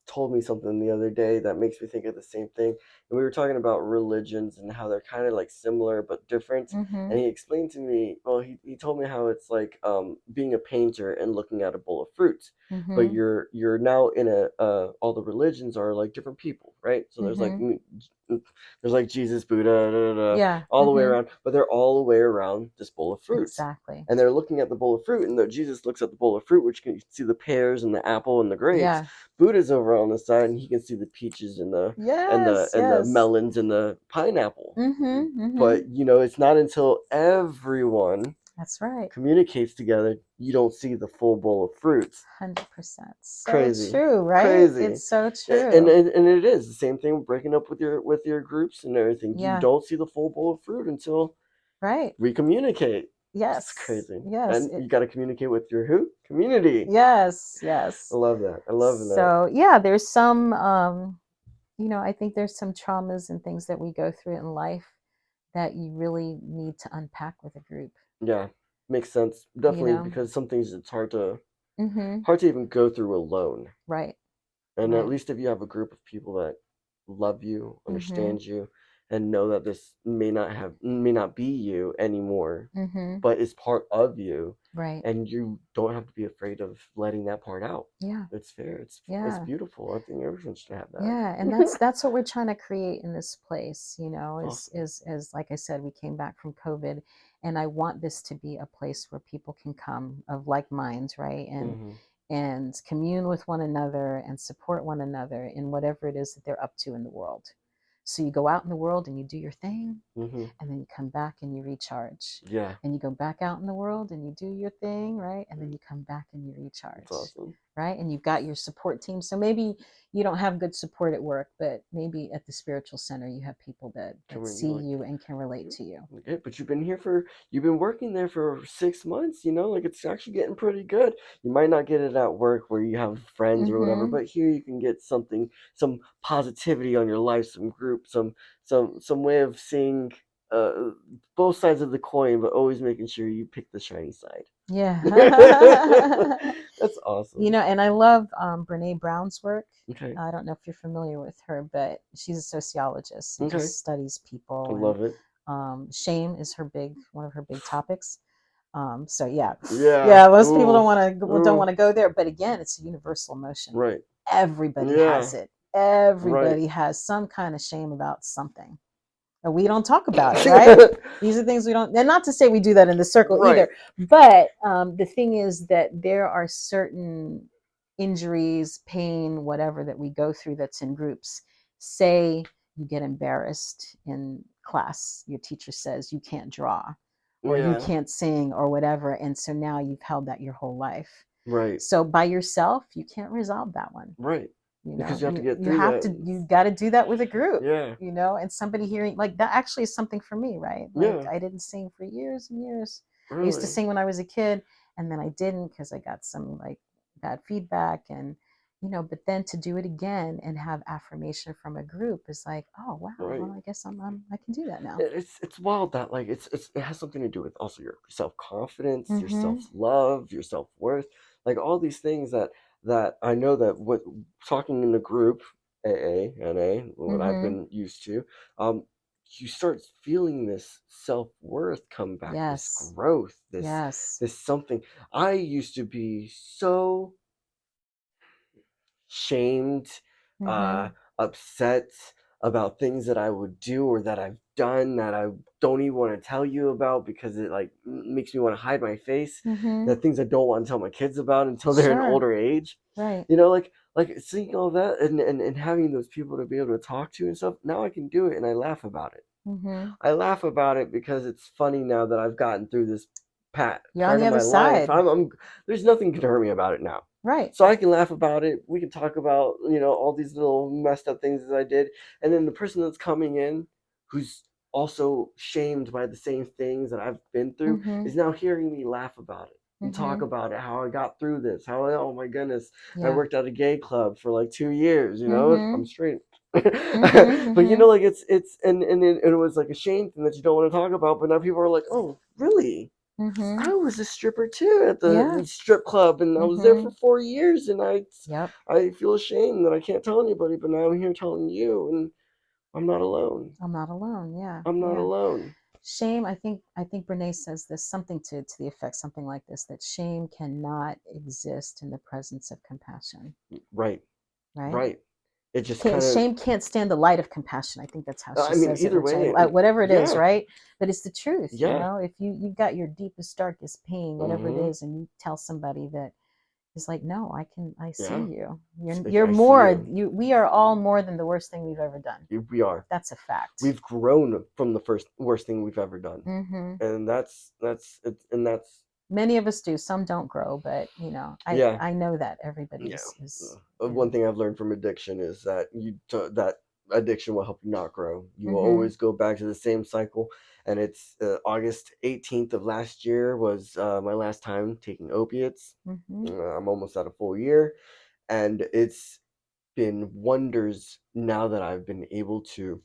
told me something the other day that makes me think of the same thing. And we were talking about religions and how they're kind of like similar but different. Mm-hmm. And he explained to me, well, he told me how it's like being a painter and looking at a bowl of fruit. But Mm-hmm. you're now in all the religions are like different people, right? So Mm-hmm. there's like Jesus, Buddha, da, da, da, Yeah. all the way Mm-hmm. around, but they're all the way around this bowl of fruit. Exactly. And they're looking at the bowl of fruit, and though Jesus looks at the bowl of fruit, which you can see the pears and the apple and the grapes, Yeah. Buddha's over on the side, and he can see the peaches and Yes. the Yes. melons and the pineapple. Mm-hmm. Mm-hmm. But it's not until everyone That's right. communicates together you don't see the full bowl of fruits. 100%. So Crazy, true, right? crazy. It's so And true. it is the same thing breaking up with your groups and everything. You Yeah. don't see the full bowl of fruit until Right. we communicate. It's Yes. crazy. Yes. And you got to communicate with your who? Community. Yes. I Yes. love that. I love that. So yeah, there's some I think there's some traumas and things that we go through in life that you really need to unpack with a group, Yeah, makes sense. you Definitely know? because some things it's Mm-hmm. hard to even go through alone. Right. And at Right. least if you have a group of people that love you, Mm-hmm. understand you, and know that this may not be you anymore, Mm-hmm. but is part of you, Right. and you don't have to be afraid of letting that part out. Yeah. It's fair. It's Yeah. beautiful. I think everyone should have Yeah, and that. that's what we're trying to create in this place, Awesome. is like I said, we came back from COVID, and I want this to be a place where people can come of like minds, right? Mm-hmm. And commune with one another and support one another in whatever it is that they're up to in the world. So you go out in the world and you do your thing, Mm-hmm. and then you come back and you recharge. Yeah, And you go back out in the world and you do your thing, right? And then you come back and you it's recharge, awesome. right? And you've got your support team. So maybe you don't have good support at work, but maybe at the spiritual center you have people that Coming see like you and can relate to you. okay, but you've been working there for 6 months, like it's actually getting pretty good. You might not get it at work where you have friends or whatever, Mm-hmm. but here you can get some positivity on your life, some group, some way of seeing uh both sides of the coin, but always making sure you pick the shiny side. Yeah. That's awesome. And I love Brene Brown's work. Okay. I don't know if you're familiar with her, but she's a sociologist and Okay. just studies I people. And love it. shame is one of her big topics. So yeah, Yeah. yeah. Most people Ooh. don't Ooh. want to go there, but again, it's a universal emotion. Right. Everybody Yeah. has it. Right. Everybody has some kind of shame about something, and we don't talk about it, right? These are things we don't, and not to say we do that in the circle Right. either, but the thing is that there are certain injuries, pain, whatever that we go through that's in groups. Say you get embarrassed in class, your teacher says you can't draw or you Yeah. can't sing or whatever, and so now you've held that your whole life. Right. So by yourself, you can't resolve that one. Right. Because you have to get You through have that. to, you got to do that with a group, Yeah. and somebody hearing, like, that actually is something for me, right? Like, Yeah. I didn't sing for years and years. I used to Really. sing when I was a kid, and then I didn't because I got some like bad feedback. And but then to do it again and have affirmation from a group is like, oh wow, Right. well, I guess I can do that now. It's wild that like it has something to do with also your self confidence, your self Mm-hmm. love, your self worth, like all these things that I know that what talking in the group AA NA what I've Mm-hmm. been used to, um, you start feeling this self worth come back, this Yes. growth, Yes. this something. I used to be so shamed, Mm-hmm. uh, upset about things that I would do or that I've done that I don't even want to tell you about because it like makes me want to hide my face. The Mm-hmm. things I don't want to tell my kids about until they're an Sure. older age. Right. Like seeing all that and having those people to be able to talk to and stuff. Now I can do it and I laugh about it. Mm-hmm. I laugh about it because it's funny now that I've gotten through this You're on part the of other my life. side. I'm there's nothing can hurt me about it now. Right. So I can laugh about it. We can talk about, all these little messed up things that I did. And then the person that's coming in who's also shamed by the same things that I've been through Mm-hmm. is now hearing me laugh about it and talk Mm-hmm. about it, how I got through this, oh my goodness, I Yeah. worked at a gay club for like 2 years, I'm Mm-hmm. straight. Mm-hmm. But Mm-hmm. like it's and it was like a shame thing that you don't want to talk about, but now people are like, oh, really? Mm-hmm. I was a stripper too at Yeah. the strip club, and I was there Mm-hmm. for 4 years, and Yep. I feel ashamed that I can't tell anybody, but now I'm here telling you, and I'm not alone. I'm not alone. Yeah. I'm not Yeah. alone. Shame. I think Brene says this, something to the effect, something like this, that shame cannot exist in the presence of compassion. Right, Right. right. It just kind of. Shame can't stand the light of compassion. I think that's how she I mean, says it, either which way, whatever it is, yeah, right? But it's the truth, yeah. if you've got your deepest, darkest pain, whatever it Mm-hmm. is, and you tell somebody that is like, no, I see Yeah. you. It's like, You're I see more, you. we are all more than the worst thing we've ever done. We are. That's a fact. We've grown from the first worst thing we've ever done, Hmm. and that's it, and that's Many of us do. Some don't grow, but yeah. I know that Yeah. everybody's is One thing I've learned from addiction is that addiction will help you not grow. You will Mhm. always go back to the same cycle. And it's August 18th of last year was my last time taking opiates. Mhm. I'm almost at a full year, and it's been wonders now that I've been able to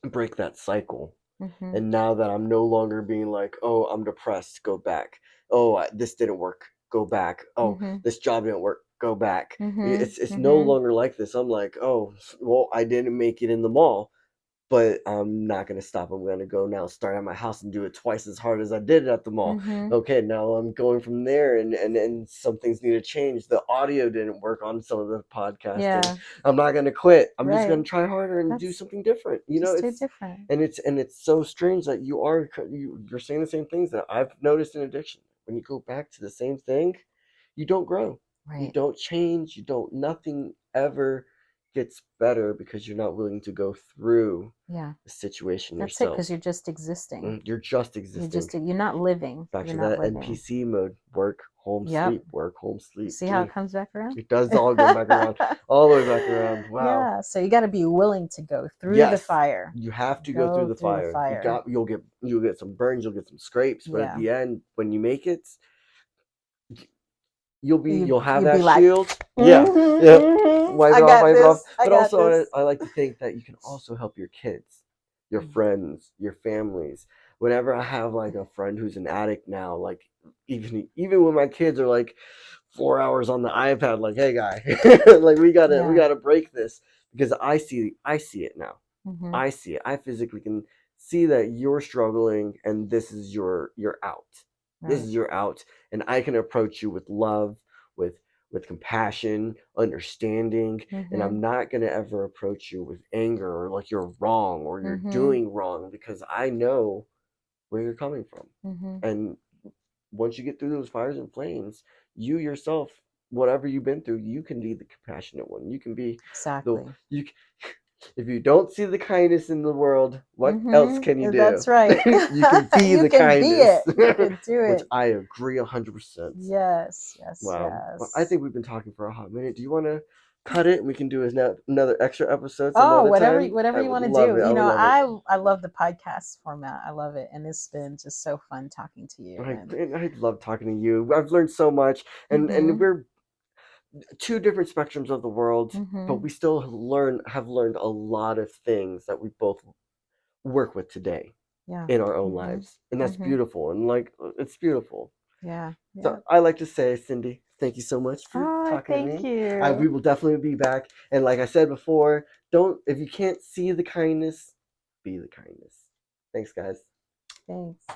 break that cycle. Mhm. And now that I'm no longer being like, oh, I'm depressed, go back. Oh, this didn't work, go back. Oh, Mhm. this job didn't work, go back. Mhm. It's no Mhm. longer like this. I'm like, oh, well, I didn't make it in the mall, but I'm not gonna stop. I'm gonna go now, start at my house and do it twice as hard as I did it at the mall. Mhm. Okay, now I'm going from there, and some things need to change. The audio didn't work on some of the podcasting. Yeah. I'm not gonna quit. I'm just gonna Right. try harder and do That's something different. just too It's different. and it's so strange that you're saying the same things that I've noticed in addiction. When you go back to the same thing, you don't grow. You Right. don't change. You don't. Nothing ever gets better because you're not willing to go through Yeah. the situation That's it, yourself. because you're just existing. You're just You're existing. just you're not living. Back You're to not that living. NPC mode: work, home, Yep. sleep, work, home, sleep. See how it comes back around? It does all come back around, all the way back around. Wow. Yeah. So you got to be willing to go through the Yes, fire. you have to go through Go the through the fire. fire. You'll get some burns, you'll get some scrapes, but at Yeah. the end, when you make it, You you'll have you'd be that like, shield. Yeah, yeah. I got Wipe it off. this. I But got also, this. I like to think that you can also help your kids, your Mm. friends, your families. Whenever I have like a friend who's an addict now, like even when my kids are like 4 hours on the iPad, like, hey guy, like we Yeah. gotta break this because I see it now. Mhm. I see it. I physically can see that you're struggling, and this is your out. This Right. is your out, and I can approach you with love, with compassion, understanding, and Mhm. I'm not gonna ever approach you with anger or like you're wrong or you're Mhm. doing wrong because I know where you're coming from. Mhm. And once you get through those fires and flames, you yourself, whatever you've been through, you can be the compassionate one. You can be the Exactly. you. If you don't see the kindness in the world, what else can you do? That's right. You can be You the can be kindness, it. You can do which it. I agree 100%. Yes. Yes. Wow. Well, I Yes. think we've been talking for a hot minute. Do you want to cut it and we can do another extra episode some Oh, other time? whatever I you would want to love do. it. I would love it. I love the podcast format. I love it, and it's been just so fun talking to you. And I love talking to you. I've learned so much, and mhm. we're two different spectrums of the world, but Mhm. we still have learned a lot of things that we both work with today Yeah. in our own Mhm. lives, and that's Mhm. beautiful. And like, it's beautiful. Yeah. So Yeah. I like to say, Cindy, thank you so much for Oh, talking to thank me. you. We will definitely be back. And like I said before, don't if you can't see the kindness, be the kindness. Thanks, guys. Thanks.